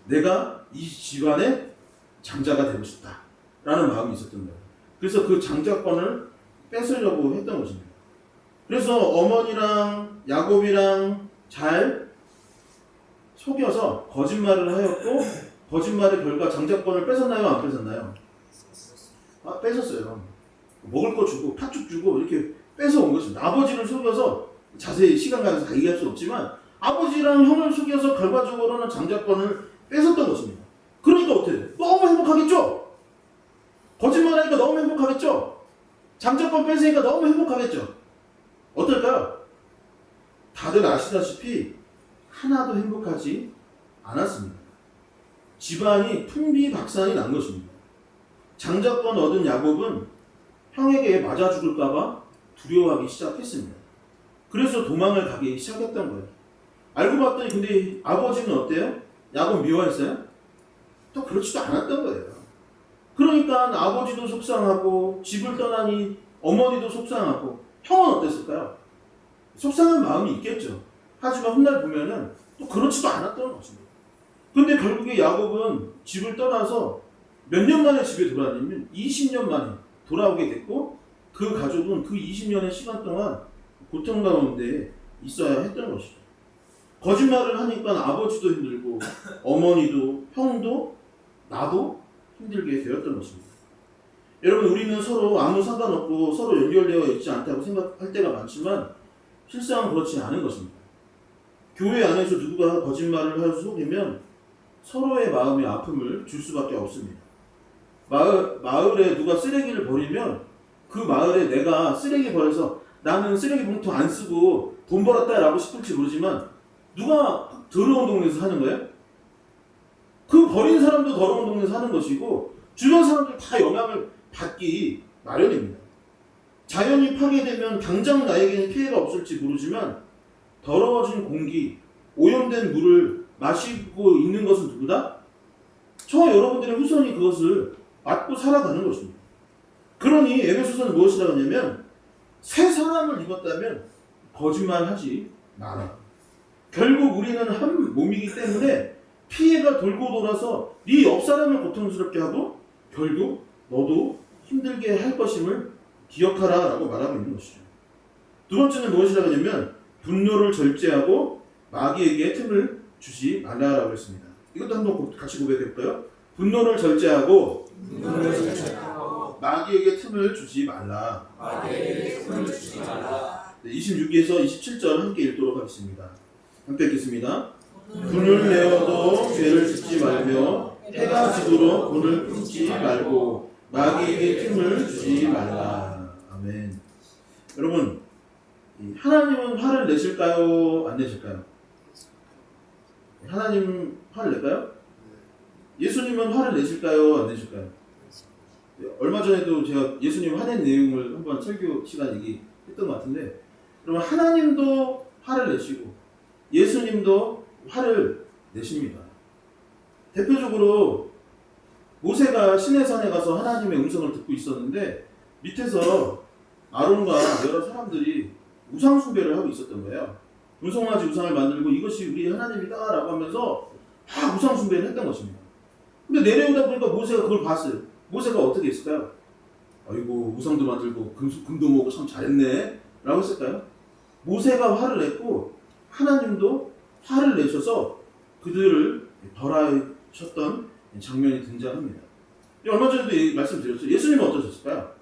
내가 이 집안의 장자가 되고 싶다 라는 마음이 있었던 거예요. 그래서 그 장자권을 뺏으려고 했던 것입니다. 그래서 어머니랑 야곱이랑 잘 속여서 거짓말을 하였고 거짓말의 결과 장자권을 뺏었나요? 안 뺏었나요? 뺏었어요. 먹을 거 주고 팥죽 주고 이렇게 뺏어온 것입니다. 아버지를 속여서 자세히 시간 가서 다 얘기할 수 없지만 아버지랑 형을 속여서 결과적으로는 장자권을 뺏었던 것입니다. 그러니까 어떻게 돼요? 너무 행복하겠죠? 거짓말하니까 너무 행복하겠죠? 장자권 뺏으니까 너무 행복하겠죠? 어떨까요? 다들 아시다시피 하나도 행복하지 않았습니다. 집안이 풍비박산이 난 것입니다. 장자권 얻은 야곱은 형에게 맞아 죽을까봐 두려워하기 시작했습니다. 그래서 도망을 가기 시작했던 거예요. 알고 봤더니 근데 아버지는 어때요? 야곱 미워했어요? 또 그렇지도 않았던 거예요. 그러니까 아버지도 속상하고 집을 떠나니 어머니도 속상하고 형은 어땠을까요? 속상한 마음이 있겠죠. 하지만 훗날 보면은 또 그렇지도 않았던 것입니다. 근데 결국에 야곱은 집을 떠나서 몇 년 만에 집에 돌아왔냐면 20년 만에 돌아오게 됐고 그 가족은 그 20년의 시간 동안 고통 가운데 있어야 했던 것이죠. 거짓말을 하니까 아버지도 힘들고 어머니도 형도 나도 힘들게 되었던 것입니다. 여러분 우리는 서로 아무 상관없고 서로 연결되어 있지 않다고 생각할 때가 많지만 실상은 그렇지 않은 것입니다. 교회 안에서 누구가 거짓말을 할 속이면 서로의 마음의 아픔을 줄 수밖에 없습니다. 마을에 누가 쓰레기를 버리면 그 마을에 내가 쓰레기 버려서 나는 쓰레기 봉투 안 쓰고 돈 벌었다라고 싶을지 모르지만 누가 더러운 동네에서 사는 거예요? 그 버린 사람도 더러운 동네에서 사는 것이고 주변 사람들 다 영향을 받기 마련입니다. 자연이 파괴되면 당장 나에게는 피해가 없을지 모르지만 더러워진 공기, 오염된 물을 마시고 있는 것은 누구다? 저와 여러분들의 후손이 그것을 맞고 살아가는 것입니다. 그러니 에베소서는 무엇이라고 하냐면 새 사람을 입었다면 거짓말하지 마라. 결국 우리는 한 몸이기 때문에 피해가 돌고 돌아서 네 옆 사람을 고통스럽게 하고 결국 너도 힘들게 할 것임을 기억하라 라고 말하고 있는 것이죠. 두 번째는 무엇이라고 하냐면 분노를 절제하고 마귀에게 틈을 주지 말라라고 했습니다. 이것도 한번 같이 고백해 볼까요? 분노를 절제하고 마귀에게 틈을 주지 말라. 26에서 27절 함께 읽도록 하겠습니다. 함께 읽겠습니다. 분을 내어도 죄를 짓지 말며 해가 지도록 돈을 끊지 말고 마귀에게 틈을 주지 말라. 아멘. 여러분, 하나님은 화를 내실까요? 안 내실까요? 하나님 화를 낼까요? 예수님은 화를 내실까요? 안 내실까요? 얼마 전에도 제가 예수님 화낸 내용을 한번 설교 시간 얘기했던 것 같은데, 그러면 하나님도 화를 내시고 예수님도 화를 내십니다. 대표적으로 모세가 시내산에 가서 하나님의 음성을 듣고 있었는데 밑에서 아론과 여러 사람들이 우상 숭배를 하고 있었던 거예요. 분송아지 우상을 만들고 이것이 우리 하나님이다 라고 하면서 다 우상 숭배를 했던 것입니다. 근데 내려오다 보니까 모세가 그걸 봤어요. 모세가 어떻게 했을까요? 아이고 우상도 만들고 금도 모으고 참 잘했네 라고 했을까요? 모세가 화를 냈고 하나님도 화를 내셔서 그들을 벌하셨던 장면이 등장합니다. 얼마 전에도 말씀드렸죠. 예수님은 어떠셨을까요?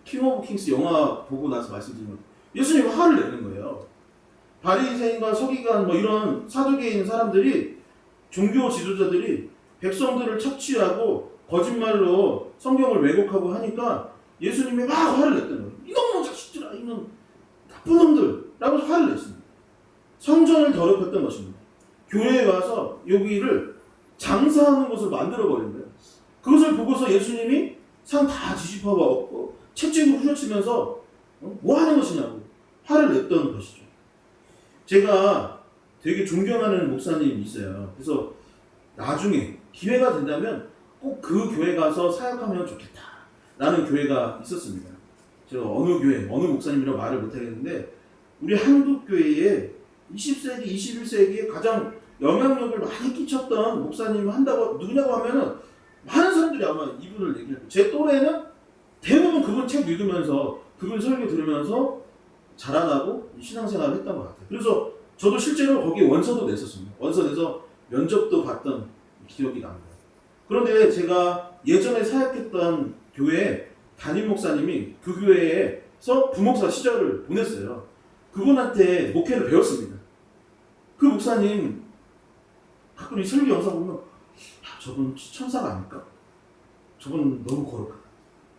킹 오브 킹스 영화 보고 나서 말씀드린 것 예수님은 화를 내는 거예요. 바리새인과 서기관 이런 사두개인 사람들이 종교 지도자들이 백성들을 착취하고 거짓말로 성경을 왜곡하고 하니까 예수님이 막 화를 냈던 거예요. 이놈의 자식들아, 이놈 나쁜 놈들 라고 화를 냈습니다. 성전을 더럽혔던 것입니다. 교회에 와서 여기를 장사하는 것을 만들어버린 거예요. 그것을 보고서 예수님이 상 다 뒤집어봐 엎고 채찍으로 후려치면서 뭐 하는 것이냐고 화를 냈던 것이죠. 제가 되게 존경하는 목사님이 있어요. 그래서 나중에 기회가 된다면 꼭 그 교회 가서 사역하면 좋겠다 라는 교회가 있었습니다. 제가 어느 교회, 어느 목사님이라고 말을 못하겠는데 우리 한국교회에 20세기, 21세기에 가장 영향력을 많이 끼쳤던 목사님 한다고 누구냐고 하면은 많은 사람들이 아마 이분을 얘기할 거예요. 제 또래는 대부분 그분 책 읽으면서 그분 설교 들으면서 자라나고 신앙생활을 했던 것 같아요. 그래서 저도 실제로 거기에 원서도 냈었습니다. 원서 내서 면접도 봤던 기억이 납니다. 그런데 제가 예전에 사역했던 교회 담임 목사님이 그 교회에서 부목사 시절을 보냈어요. 그분한테 목회를 배웠습니다. 그 목사님 가끔 이 설교 영상 보면 저분 천사가 아닐까? 저분은 너무 거룩하다.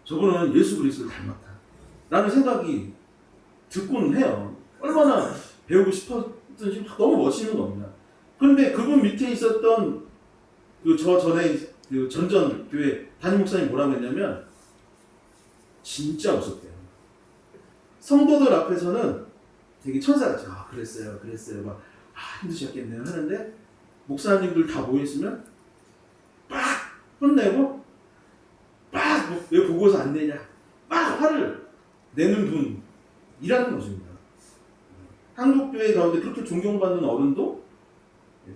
저분은 예수 그리스도를 닮았다. 라는 생각이 듣고는 해요. 얼마나 배우고 싶었든지 너무 멋있는 겁니다. 그런데 그분 밑에 있었던 저 전에 전전 교회 담임 목사님 뭐라고 했냐면 진짜 웃었대요. 성도들 앞에서는 되게 천사같이 그랬어요 막 힘드셨겠네요 하는데 목사님들 다 모여있으면 막 혼내고 막 왜 보고서 안 내냐 막 화를 내는 분이라는 것입니다. 한국교회 가운데 그렇게 존경받는 어른도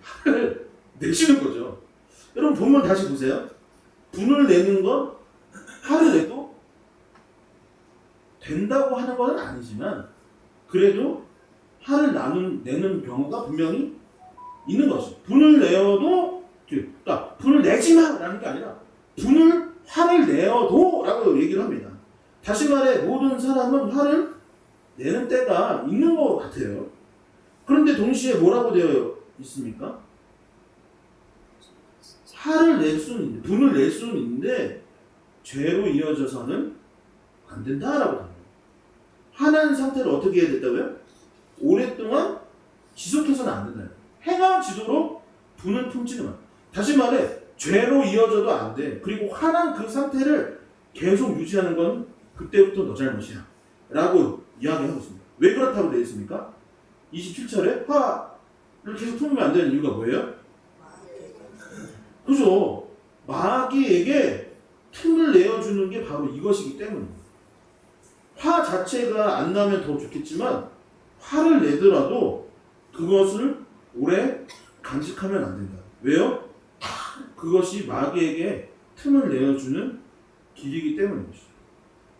화를 내시는 거죠. 여러분 본문 다시 보세요. 분을 내는 건 화를 내도 된다고 하는 건 아니지만 그래도 화를 내는 경우가 분명히 있는 것이죠. 분을 내어도 그러니까 분을 내지 마라는 게 아니라 화를 내어도 라고 얘기를 합니다. 다시 말해 모든 사람은 화를 내는 때가 있는 것 같아요. 그런데 동시에 뭐라고 되어 있습니까? 화를 낼 수는 있는데, 분을 낼 수는 있는데 죄로 이어져서는 안 된다라고 합니다. 화난 상태를 어떻게 해야 된다고요? 오랫동안 지속해서는 안 된다. 행함지도록 분을 품지는 마. 다시 말해, 죄로 이어져도 안 돼. 그리고 화난 그 상태를 계속 유지하는 건 그때부터 너 잘못이야 라고 이야기하고 있습니다. 왜 그렇다고 되어 있습니까? 27절에 화를 계속 품으면 안 되는 이유가 뭐예요? 그죠? 마귀에게 틈을 내어주는 게 바로 이것이기 때문입니다. 화 자체가 안 나면 더 좋겠지만 화를 내더라도 그것을 오래 간직하면 안 된다. 왜요? 그것이 마귀에게 틈을 내어주는 길이기 때문입니다.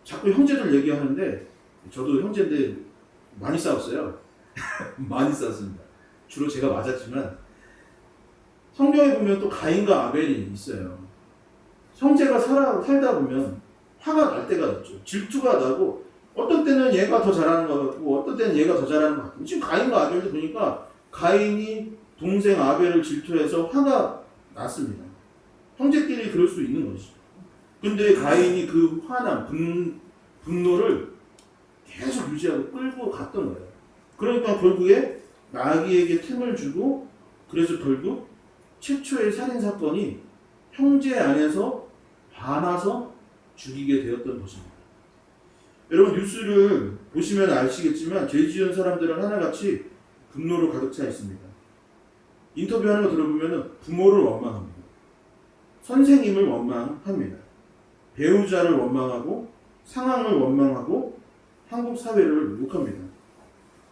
자꾸 형제들 얘기하는데 저도 형제인데 많이 싸웠어요. 많이 싸웠습니다. 주로 제가 맞았지만 성경에 보면 또 가인과 아벨이 있어요. 형제가 살다 보면 화가 날 때가 있죠. 질투가 나고 어떤 때는 얘가 더 잘하는 것 같고 어떤 때는 얘가 더 잘하는 것 같고 지금 가인과 아벨도 보니까 가인이 동생 아벨을 질투해서 화가 났습니다. 형제끼리 그럴 수 있는 것이죠. 근데 가인이 그 화남, 분노를 계속 유지하고 끌고 갔던 거예요. 그러니까 결국에 마귀에게 틈을 주고 그래서 결국 최초의 살인사건이 형제 안에서 화나서 죽이게 되었던 것입니다. 여러분 뉴스를 보시면 아시겠지만 죄 지은 사람들은 하나같이 분노로 가득 차 있습니다. 인터뷰하는 거 들어보면 부모를 원망합니다. 선생님을 원망합니다. 배우자를 원망하고 상황을 원망하고 한국 사회를 욕합니다.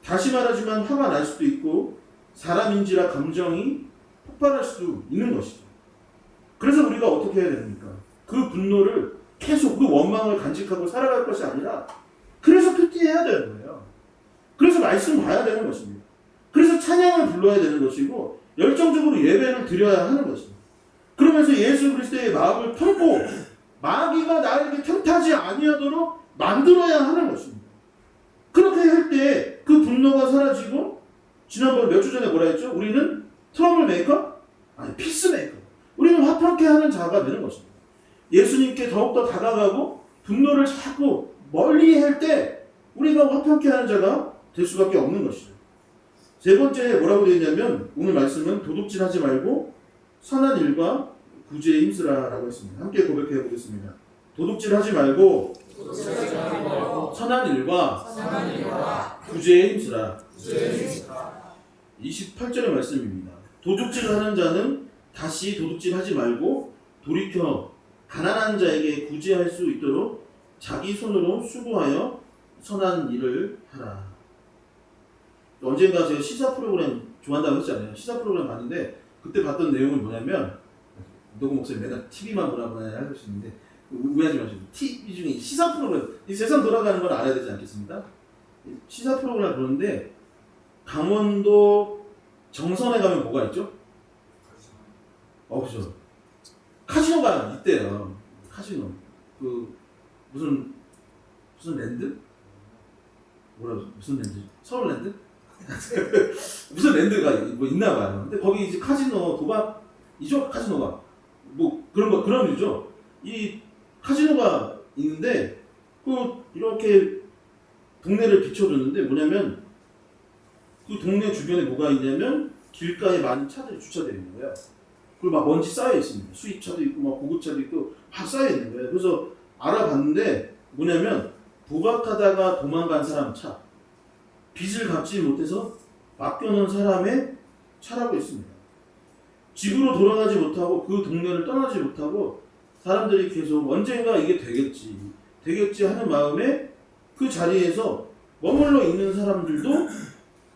다시 말하지만 화가 날 수도 있고 사람인지라 감정이 폭발할 수도 있는 것이죠. 그래서 우리가 어떻게 해야 됩니까? 그 분노를 계속 그 원망을 간직하고 살아갈 것이 아니라 그래서 큐티해야 되는 거예요. 그래서 말씀 봐야 되는 것입니다. 그래서 찬양을 불러야 되는 것이고 열정적으로 예배를 드려야 하는 것입니다. 그러면서 예수 그리스도의 마음을 품고 마귀가 나에게 틈타지 아니하도록 만들어야 하는 것입니다. 그렇게 할 때 그 분노가 사라지고 지난번 몇 주 전에 뭐라 했죠? 우리는 트러블 메이커? 아니 피스메이커. 우리는 화평케 하는 자가 되는 것입니다. 예수님께 더욱더 다가가고 분노를 자꾸 멀리 할 때 우리가 화평케 하는 자가 될 수밖에 없는 것이죠. 세 번째 뭐라고 되어 있냐면 오늘 말씀은 도둑질하지 말고 선한 일과 구제에 힘쓰라라고 했습니다. 함께 고백해 보겠습니다. 도둑질하지 말고 선한 일과 구제에 힘쓰라. 28절의 말씀입니다. 도둑질하는 자는 다시 도둑질하지 말고 돌이켜 가난한 자에게 구제할 수 있도록 자기 손으로 수고하여 선한 일을 하라. 언젠가 제가 시사 프로그램 좋아한다고 했잖아요. 시사 프로그램 봤는데 그때 봤던 내용은 뭐냐면 노구 목사님 맨날 TV만 보라고 할 수 있는데 오해하지 마시고 TV 중에 시사 프로그램 이 세상 돌아가는 걸 알아야 되지 않겠습니까? 시사 프로그램 보는데 강원도 정선에 가면 뭐가 있죠? 그죠. 카지노가 있대요. 카지노. 그 무슨 랜드? 무슨 랜드? 서울랜드? 무슨 랜드가 뭐 있나 봐요. 근데 거기 이제 카지노 도박이죠? 카지노가 뭐 그런 일이죠. 이 카지노가 있는데 그 이렇게 동네를 비춰줬는데 뭐냐면 그 동네 주변에 뭐가 있냐면 길가에 많은 차들이 주차되어 있는 거예요. 그리고 막 먼지 쌓여 있습니다. 수입차도 있고 막 고급차도 있고 막 쌓여 있는 거예요. 그래서 알아봤는데 뭐냐면 도박하다가 도망간 사람 차, 빚을 갚지 못해서 맡겨놓은 사람의 차라고 있습니다. 집으로 돌아가지 못하고 그 동네를 떠나지 못하고 사람들이 계속 언젠가 이게 되겠지 하는 마음에 그 자리에서 머물러 있는 사람들도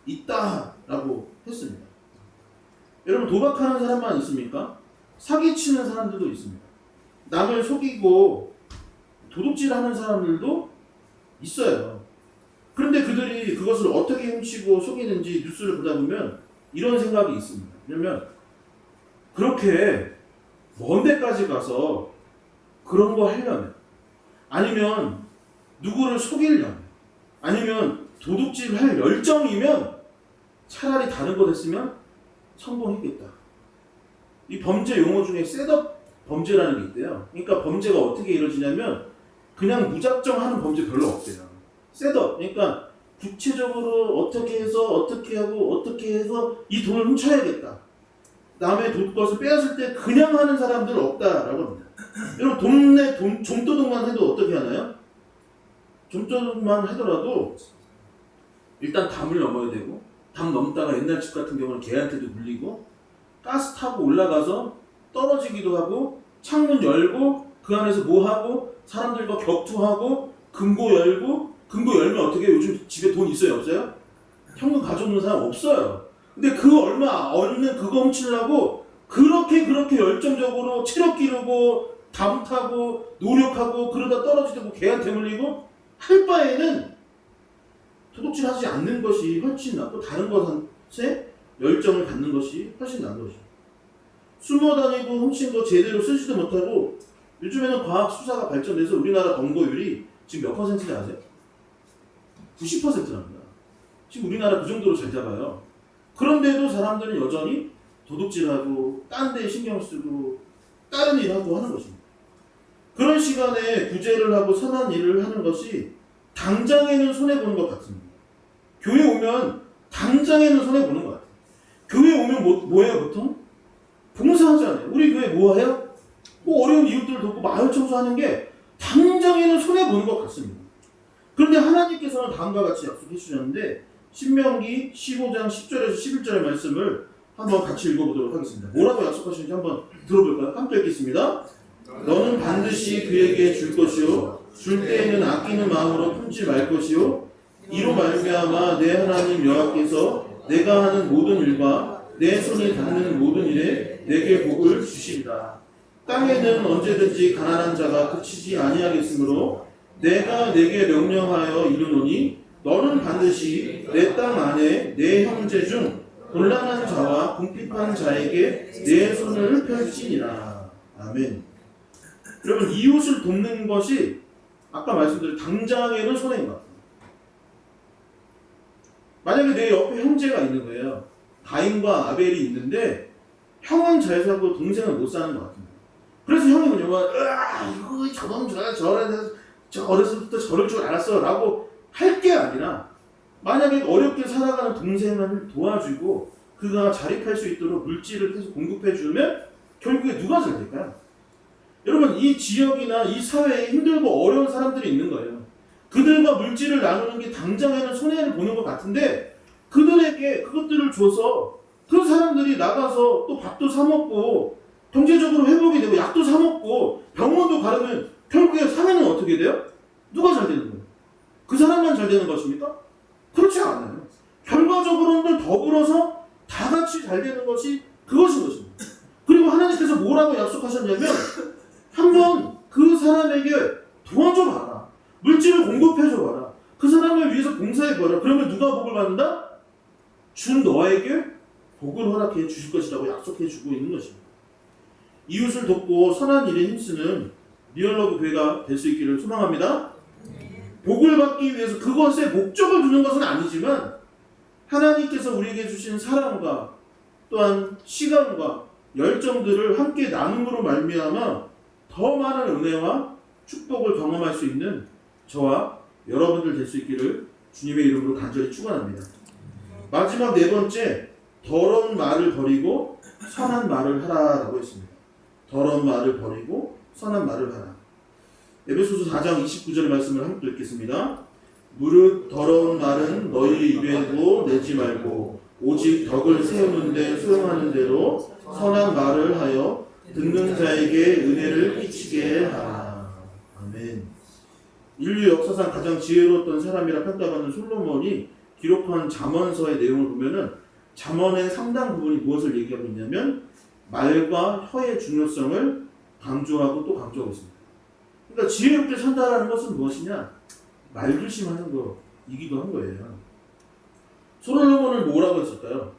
있다라고 했습니다. 여러분 도박하는 사람만 있습니까? 사기치는 사람들도 있습니다. 남을 속이고 도둑질하는 사람들도 있어요. 그런데 그들이 그것을 어떻게 훔치고 속이는지 뉴스를 보다 보면 이런 생각이 있습니다. 왜냐면 그렇게 먼 데까지 가서 그런 거 하려면 아니면 누구를 속이려면 아니면 도둑질할 열정이면 차라리 다른 거 했으면 성공했겠다. 이 범죄 용어 중에 셋업 범죄라는 게 있대요. 그러니까 범죄가 어떻게 이루어지냐면 그냥 무작정 하는 범죄 별로 없대요. 셋업. 그러니까 구체적으로 어떻게 해서 어떻게 하고 어떻게 해서 이 돈을 훔쳐야겠다. 남의 것을 빼앗을 때 그냥 하는 사람들은 없다라고 합니다. 여러분 동네 좀도둑만 해도 어떻게 하나요? 좀도둑만 하더라도 일단 담을 넘어야 되고 담 넘다가 옛날 집 같은 경우는 개한테도 물리고 가스 타고 올라가서 떨어지기도 하고 창문 열고 그 안에서 뭐 하고 사람들과 격투하고 금고 열면 어떻게 해요? 요즘 집에 돈 있어요? 없어요? 현금 가져오는 사람 없어요. 근데 그 얼마 없는 그거 훔치려고 그렇게 열정적으로 체력 기르고 담 타고 노력하고 그러다 떨어지고 개한테 물리고 할 바에는 도둑질 하지 않는 것이 훨씬 낫고 다른 것에 열정을 갖는 것이 훨씬 나은 것이죠. 숨어 다니고 훔친 거 제대로 쓰지도 못하고 요즘에는 과학 수사가 발전돼서 우리나라 검거율이 지금 몇 퍼센트인지 아세요? 90%랍니다. 지금 우리나라 그 정도로 잘 잡아요. 그런데도 사람들은 여전히 도둑질하고 딴 데 신경 쓰고 다른 일하고 하는 것입니다. 그런 시간에 구제를 하고 선한 일을 하는 것이 당장에는 손해보는 것 같습니다. 교회 오면 당장에는 손해보는 것 같아요. 교회 오면 뭐해요 보통? 봉사하잖아요. 우리 교회 뭐 해요? 뭐 어려운 이웃들을 돕고 마을 청소하는 게 당장에는 손해보는 것 같습니다. 그런데 하나님께서는 다음과 같이 약속해 주셨는데 신명기 15장 10절에서 11절의 말씀을 한번 같이 읽어보도록 하겠습니다. 뭐라고 약속하시는지 한번 들어볼까요? 함께 읽겠습니다. 너는 반드시 그에게 줄 것이요 줄 때에는 아끼는 마음으로 품지 말 것이요 이로 말미암아 내 하나님 여호와께서 내가 하는 모든 일과 내 손이 닿는 모든 일에 내게 복을 주시리라. 땅에는 언제든지 가난한 자가 그치지 아니하겠으므로 내가 내게 명령하여 이르노니 너는 반드시 내 땅 안에 내 형제 중 곤란한 자와 궁핍한 자에게 내 손을 펼치니라. 아멘. 여러분 이웃을 돕는 것이 아까 말씀드린 당장에는 손해인 것 같아요. 만약에 내 옆에 형제가 있는 거예요. 가인과 아벨이 있는데 형은 잘 살고 동생은 못 사는 것 같아요. 그래서 형이 뭐냐면 이거 저놈 저 어렸을 때부터 저럴 줄 알았어 라고 할 게 아니라 만약에 어렵게 살아가는 동생을 도와주고 그가 자립할 수 있도록 물질을 계속 공급해주면 결국에 누가 잘 될까요? 여러분 이 지역이나 이 사회에 힘들고 어려운 사람들이 있는 거예요. 그들과 물질을 나누는 게 당장에는 손해를 보는 것 같은데 그들에게 그것들을 줘서 그 사람들이 나가서 또 밥도 사 먹고 경제적으로 회복이 되고 약도 사 먹고 병원도 가려면 결국에 사회는 어떻게 돼요? 누가 잘 되는 거예요? 그 사람만 잘 되는 것입니까? 그렇지 않아요. 결과적으로는 더불어서 다 같이 잘 되는 것이 그것인 것입니다. 그리고 하나님께서 뭐라고 약속하셨냐면 한번 그 사람에게 도와줘봐라. 물질을 공급해줘봐라. 그 사람을 위해서 봉사해봐라. 그러면 누가 복을 받는다? 준 너에게 복을 허락해 주실 것이라고 약속해주고 있는 것입니다. 이웃을 돕고 선한 일에 힘쓰는 리얼러브 교회가 될 수 있기를 소망합니다. 복을 받기 위해서 그것에 목적을 두는 것은 아니지만 하나님께서 우리에게 주신 사랑과 또한 시간과 열정들을 함께 나눔으로 말미암아 더 많은 은혜와 축복을 경험할 수 있는 저와 여러분들 될 수 있기를 주님의 이름으로 간절히 축원합니다. 마지막 네 번째, 더러운 말을 버리고 선한 말을 하라라고 했습니다. 더러운 말을 버리고 선한 말을 하라. 에베소서 4장 29절의 말씀을 함께 읽겠습니다. 무릇 더러운 말은 너희 입에도 내지 말고 오직 덕을 세우는 데 소용하는 대로 선한 말을 하여 듣는 자에게 은혜를 끼치게 하라. 아멘. 인류 역사상 가장 지혜로웠던 사람이라 평가받는 솔로몬이 기록한 잠언서의 내용을 보면은 잠언의 상당 부분이 무엇을 얘기하고 있냐면 말과 혀의 중요성을 강조하고 또 강조하고 있습니다. 그러니까 지혜롭게 산다라는 것은 무엇이냐? 말조심하는 거이기도 한 거예요. 솔로몬은 뭐라고 했을까요?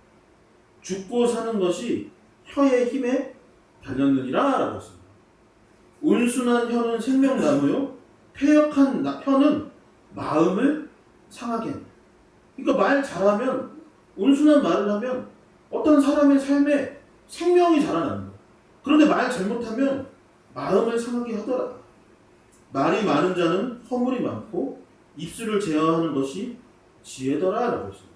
죽고 사는 것이 혀의 힘에 달렸느니라 라고 했습니다. 온순한 혀는 생명나무요 패역한 혀는 마음을 상하게 합니다. 그러니까 말 잘하면 온순한 말을 하면 어떤 사람의 삶에 생명이 자라나는 거예요. 그런데 말 잘못하면 마음을 상하게 하더라. 말이 많은 자는 허물이 많고 입술을 제어하는 것이 지혜더라 라고 했습니다.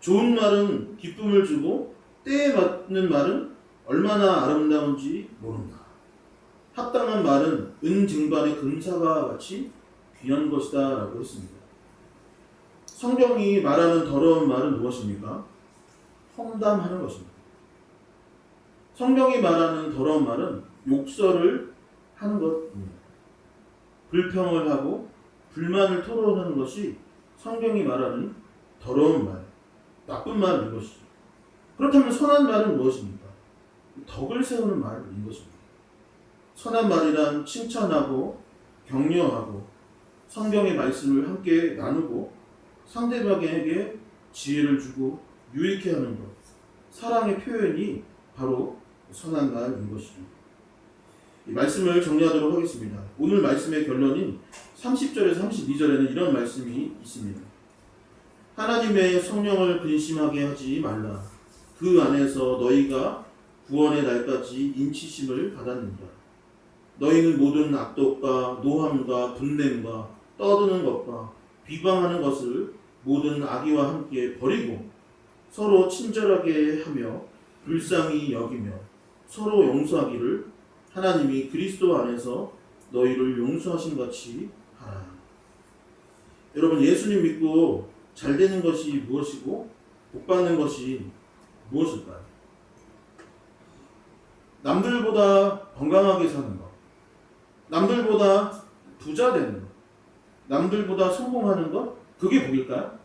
좋은 말은 기쁨을 주고 때에 맞는 말은 얼마나 아름다운지 모른다. 합당한 말은 은쟁반의 금사와 같이 귀한 것이다 라고 했습니다. 성경이 말하는 더러운 말은 무엇입니까? 험담하는 것입니다. 성경이 말하는 더러운 말은 욕설을 하는 것입니다. 불평을 하고 불만을 토로하는 것이 성경이 말하는 더러운 말, 나쁜 말인 것이죠. 그렇다면 선한 말은 무엇입니까? 덕을 세우는 말인 것입니다. 선한 말이란 칭찬하고 격려하고 성경의 말씀을 함께 나누고 상대방에게 지혜를 주고 유익해 하는 것, 사랑의 표현이 바로 선한 말인 것이죠. 이 말씀을 정리하도록 하겠습니다. 오늘 말씀의 결론인 30절에서 32절에는 이런 말씀이 있습니다. 하나님의 성령을 근심하게 하지 말라. 그 안에서 너희가 구원의 날까지 인치심을 받았느니라. 너희는 모든 악독과 노함과 분냄과 떠드는 것과 비방하는 것을 모든 악의와 함께 버리고 서로 친절하게 하며 불쌍히 여기며 서로 용서하기를 하나님이 그리스도 안에서 너희를 용서하신 같이 하라. 여러분, 예수님 믿고 잘 되는 것이 무엇이고 복 받는 것이 무엇일까요? 남들보다 건강하게 사는 것, 남들보다 부자 되는 것, 남들보다 성공하는 것, 그게 복일까요?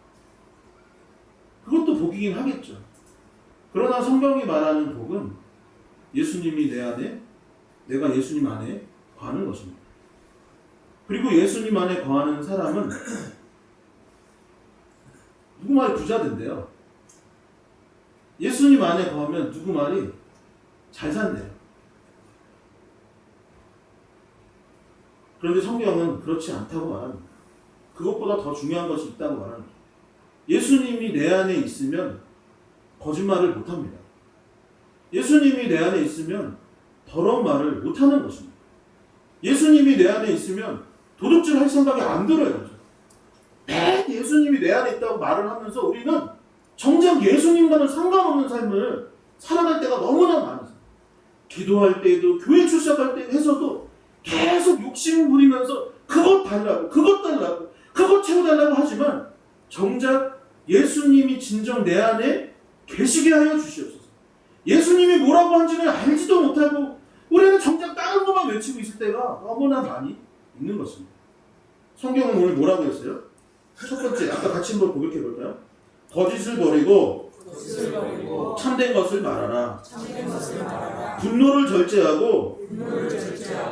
그것도 복이긴 하겠죠. 그러나 성경이 말하는 복은 예수님이 내 안에, 내가 예수님 안에 거하는 것입니다. 그리고 예수님 안에 거하는 사람은 누구 말이 부자 된대요. 예수님 안에 거하면 누구 말이 잘 산대요. 그런데 성경은 그렇지 않다고 말합니다. 그것보다 더 중요한 것이 있다고 말합니다. 예수님이 내 안에 있으면 거짓말을 못합니다. 예수님이 내 안에 있으면 더러운 말을 못하는 것입니다. 예수님이 내 안에 있으면 도둑질 할 생각이 안 들어요. 예수님이 내 안에 있다고 말을 하면서 우리는 정작 예수님과는 상관없는 삶을 살아갈 때가 너무나 많아요. 기도할 때에도 교회 출석할 때 해서도 계속 욕심 부리면서 그것 달라고 그것 채워달라고 하지만 정작 예수님이 진정 내 안에 계시게 하여 주시옵소서. 예수님이 뭐라고 한지는 알지도 못하고 우리는 정작 다른 것만 외치고 있을 때가 너무나 많이 있는 것입니다. 성경은 오늘 뭐라고 했어요? 첫 번째, 아까 같이 한번 고백해 볼까요? 거짓을 버리고 참된 것을 말하라. 분노를 절제하고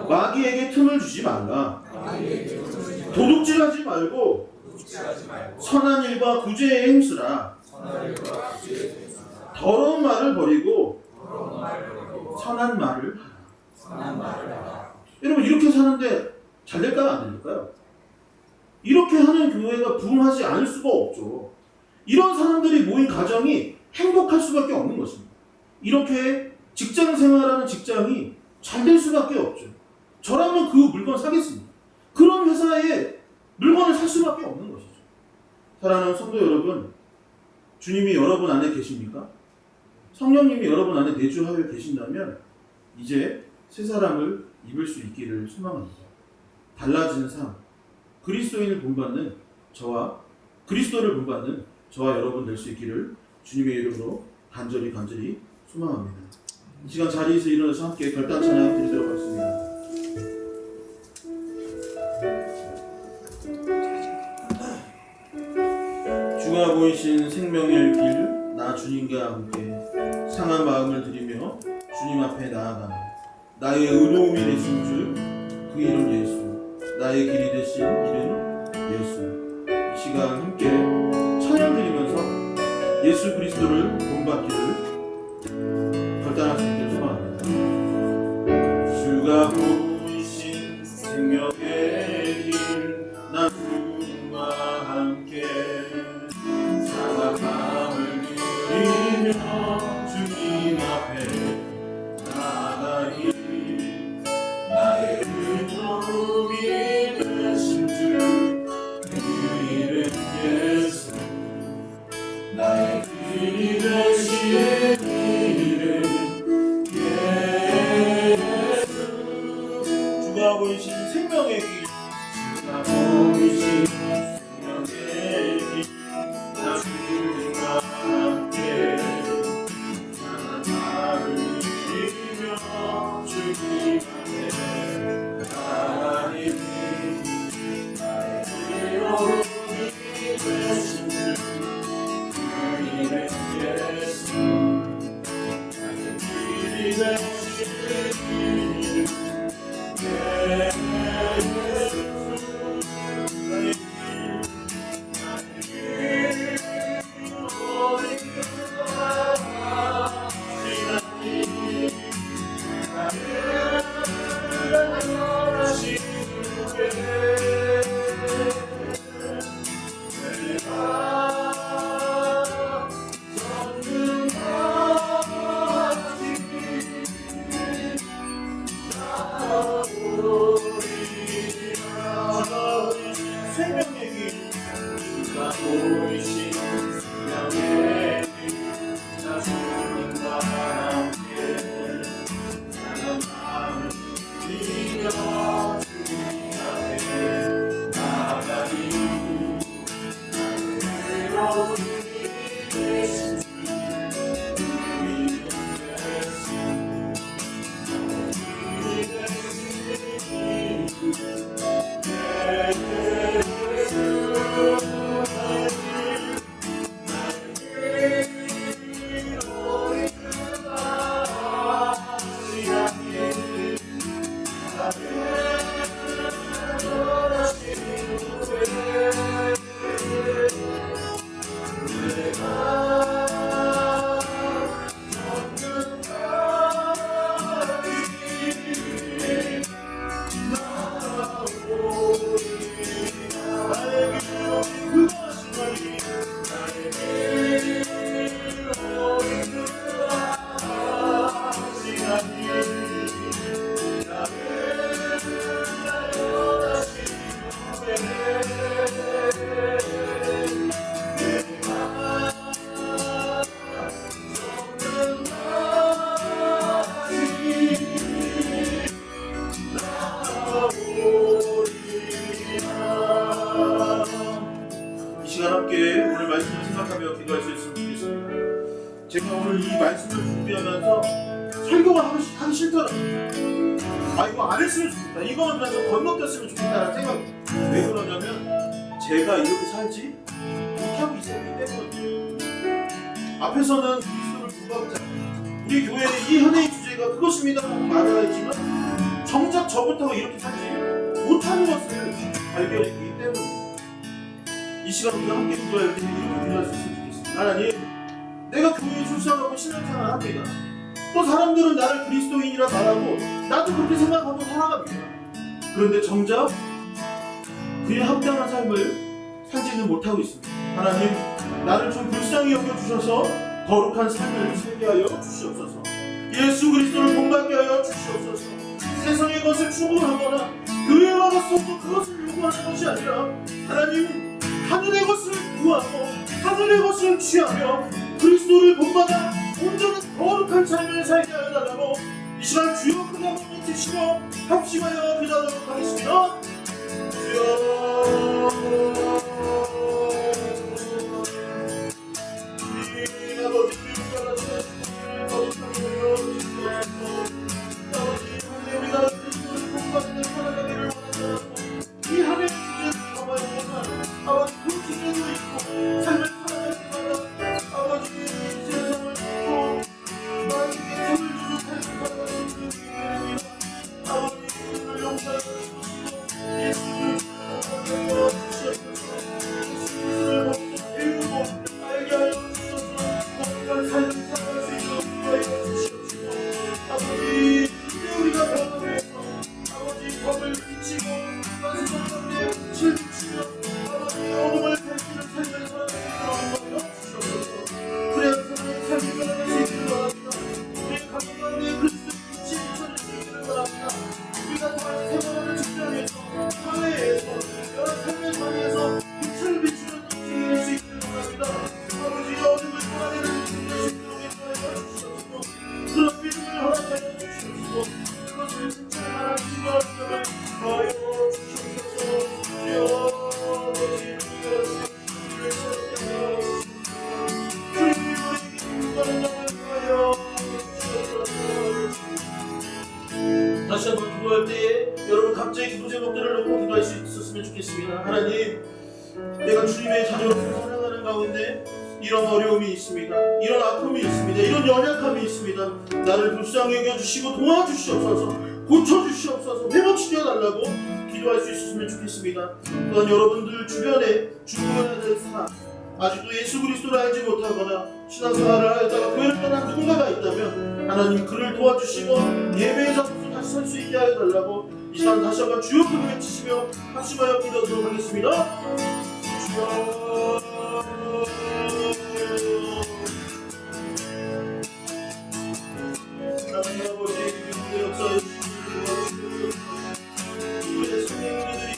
마귀에게 틈을 주지 말라. 도둑질하지 말고 선한 일과 구제에 힘쓰라. 더러운 말을 버리고 선한 말을 하라. 여러분, 이렇게 사는데 잘 될까요? 안 될까요? 이렇게 하는 교회가 부흥하지 않을 수가 없죠. 이런 사람들이 모인 가정이 행복할 수밖에 없는 것입니다. 이렇게 직장 생활하는 직장이 잘 될 수밖에 없죠. 저라면 그 물건 사겠습니다. 그런 회사에 물건을 살 수밖에 없는 것이죠. 사랑하는 성도 여러분, 주님이 여러분 안에 계십니까? 성령님이 여러분 안에 내주하여 계신다면 이제 새 사람을 입을 수 있기를 소망합니다. 달라진 삶, 그리스도인을 본받는 저와 그리스도를 본받는 저와 여러분 될 수 있기를 주님의 이름으로 간절히 소망합니다. 이 시간 자리에서 일어나서 함께 결단 찬양 드리도록 하겠습니다. 주가 보이신 생명의 길 나 주님과 함께 상한 마음을 드리며 주님 앞에 나아가는 나의 의로움이 되신 주 그 이름 예수, 나의 길이 되신 이름 예수. 이 시간 함께 찬양 드리면서 예수 그리스도를 본받기를 결단할 수 있기를 소망합니다. 주가 보이신 생명의 길 나 주님과 함께 상한 마음을 드리며 주님 앞에 나아가 도움이 되신 주 그 이름 예수 나의 길이 되신 그 이름 예수 주가 보이신 생명의 길 주가 보이신 생명의 길 나 주님과 함께 나는 나를 이기며 주님 앞에 하나님 나의 기쁨이 되신 주그 이름 예수 나의 길이 되신 그 이름 예수 나의 생명의 길 주가 보이신 생명의 길 나 주님과 함께 나는 마음을 드리며 주님 앞에 나가니 나의 괴로움이 되신 주 이름 예수 나의 길이 되신 이 시간 함께 오늘 말씀을 생각하며 기도할 수 있으면 좋겠습니다. 제가 오늘 이 말씀을 준비하면서 설교가 하기 싫더라고요. 아 이거 안 했으면 좋겠다. 이거는 그냥 좀 건너뛰었으면 좋겠다는 생각. 왜 그러냐면 제가 이렇게 살지 못하고 있었기 때문에 앞에서는 그리스도를 구하자. 우리 교회의 이 하나의 주제가 그것입니다 말해야 했지만 정작 저부터 이렇게 살지 못하는 것을 발견했기 때문에 이 시간 우리가 함께 기도할 때 이렇게 기도할 수 있으면 좋겠습니다. 하나님, 내가 교회에 출석하고 신앙생활을 합니다. 또 사람들은 나를 그리스도인이라 말하고 나도 그렇게 생각하고 살아갑니다. 그런데 정작 그에 합당한 삶을 살지는 못하고 있습니다. 하나님, 나를 좀 불쌍히 여겨주셔서 거룩한 삶을 살게 하여 주시옵소서. 예수 그리스도를 본받게 하여 주시옵소서. 세상의 것을 추구하거나 교회에 와서 또 그것을 요구하는 것이 아니라 하나님 하늘의 것을 구하고 하늘의 것을 취하며 그리스도를 본받아 온전한 거룩한 삶을 살게 하여 달라고 이 시간 주여 크게 한번 외치시며 합심하여 기도하도록 하겠습니다. 주여 주님 아버지 주여 거룩하게 하여 주시옵소서. 아버지 우리가 그리스도를 본받는 살아가기를 원한다. 이 하늘의 주제를 가봐야 원하는 아버지 그 주제도 있고 삶을 살아갈 때마다 아버지 세상을 듣고 나에게 힘을 주는 삶을 살아가는 주님입니다. 아버지 그들을 용서해 주시고 예수 그리스도를 주시옵소서. 예수 그리스도를 먼저 배우고 알게 하여 주셔서 거룩한 삶을 살아갈 수 있도록 하여 주시옵소서. 아버지 이제 우리가 변화를 해서 아버지 법을 비치고 말씀을 가운데 빛을 비치며 아버지 어둠을 밝히는 삶을 살아갈 수 있도록 하여 주시옵소서. 그래야 사람의 삶이 변화될 수 있기를 바랍니다. 우리의 가정 가운데 그리스도의 빛이 비춰질 수 있기를 바랍니다. 우리가 또한 생활하는 직장에 가정에서, 사회에서, 여러 삶의 자리에서 빛을 비추는 인생이 될 수 있기를 원합니다. 아버지 어둠을 떠나내는 인생이 될 수 있도록 인도하여 주시옵소서. 그런 믿음을 허락하여 주시옵소서. 그것을 진짜 하나님과 함께 하여 주시옵소서. 주여 아버지 우리가 주님이 우리에게 인도하는 자를 하여 주시옵소서. 다시 한번 기도할 때에 여러분 각자의 기도 제목들을 놓고 기도할 수 있었으면 좋겠습니다. 하나님, 내가 주님의 자녀로 살아가는 가운데 이런 어려움이 있습니다. 이런 아픔이 있습니다. 이런 연약함이 있습니다. 나를 불쌍히 여겨주시고 도와주시옵소서. 고쳐주시옵소서. 회복시켜 달라고 기도할 수 있었으면 좋겠습니다. 또한 여러분들 주변에 죽어야 될 사람, 아직도 예수 그리스도를 알지 못하거나 신앙생활을 하다가 교회를 떠난 누군가가 있다면 하나님 그를 도와주시고 예배의 자로서 다시 설 수 있게 하여 달라고 이 시간 다시 한번 주여 부르 외치시며 합심하여 기도하도록 하겠습니다. 주여 하나님 아버지 우리의 역사에 주시고 우리의 성령들이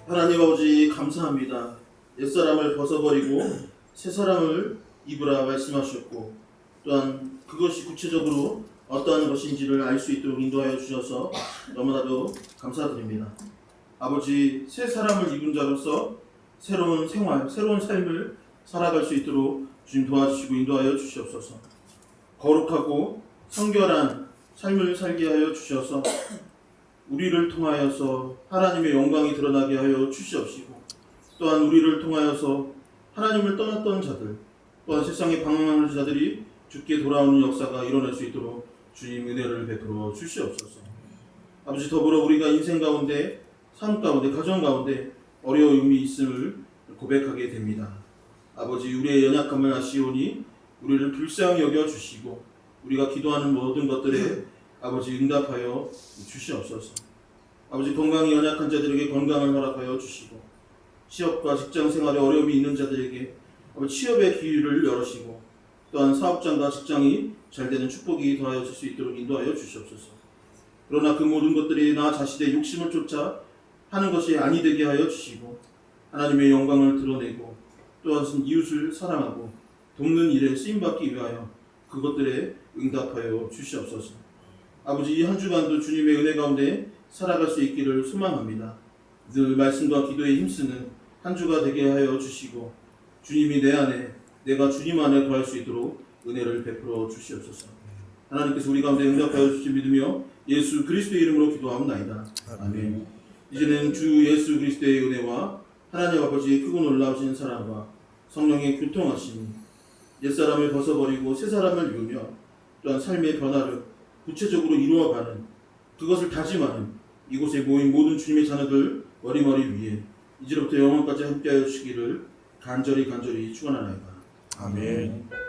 하나님 아버지 감사합니다. 옛사람을 벗어버리고 새사람을 입으라 말씀하셨고 또한 그것이 구체적으로 어떠한 것인지를 알 수 있도록 인도하여 주셔서 너무나도 감사드립니다. 아버지 새 사람을 입은 자로서 새로운 생활, 새로운 삶을 살아갈 수 있도록 주님 도와주시고 인도하여 주시옵소서. 거룩하고 성결한 삶을 살게 하여 주셔서 우리를 통하여서 하나님의 영광이 드러나게 하여 주시옵시고 또한 우리를 통하여서 하나님을 떠났던 자들 또한 세상에 방황하는 자들이 주께 돌아오는 역사가 일어날 수 있도록 주님 은혜를 베풀어 주시옵소서. 아버지 더불어 우리가 인생 가운데 삶 가운데 가정 가운데 어려움이 있음을 고백하게 됩니다. 아버지 우리의 연약함을 아시오니 우리를 불쌍히 여겨 주시고 우리가 기도하는 모든 것들에 아버지 응답하여 주시옵소서. 아버지 건강이 연약한 자들에게 건강을 허락하여 주시고 취업과 직장 생활에 어려움이 있는 자들에게 아버지 취업의 기회를 열으시고 또한 사업장과 직장이 잘 되는 축복이 더하여질 수 있도록 인도하여 주시옵소서. 그러나 그 모든 것들이 나 자신의 욕심을 쫓아 하는 것이 아니 되게 하여 주시고 하나님의 영광을 드러내고 또한 이웃을 사랑하고 돕는 일에 쓰임받기 위하여 그것들에 응답하여 주시옵소서. 아버지 이 한 주간도 주님의 은혜 가운데 살아갈 수 있기를 소망합니다. 늘 말씀과 기도에 힘쓰는 한 주가 되게 하여 주시고 주님이 내 안에 내가 주님 안에 거할 수 있도록 은혜를 베풀어 주시옵소서. 하나님께서 우리 가운데 응답하여 주실 믿으며 예수 그리스도의 이름으로 기도하옵나이다. 아멘. 이제는 주 예수 그리스도의 은혜와 하나님 아버지의 크고 놀라우신 사랑과 성령의 교통하심이 옛사람을 벗어버리고 새사람을 이루며 또한 삶의 변화를 구체적으로 이루어가는 그것을 다짐하는 이곳에 모인 모든 주님의 자녀들 머리머리 위에 이제부터 영원까지 함께하여 주시기를 간절히 축원하나이다. 아멘.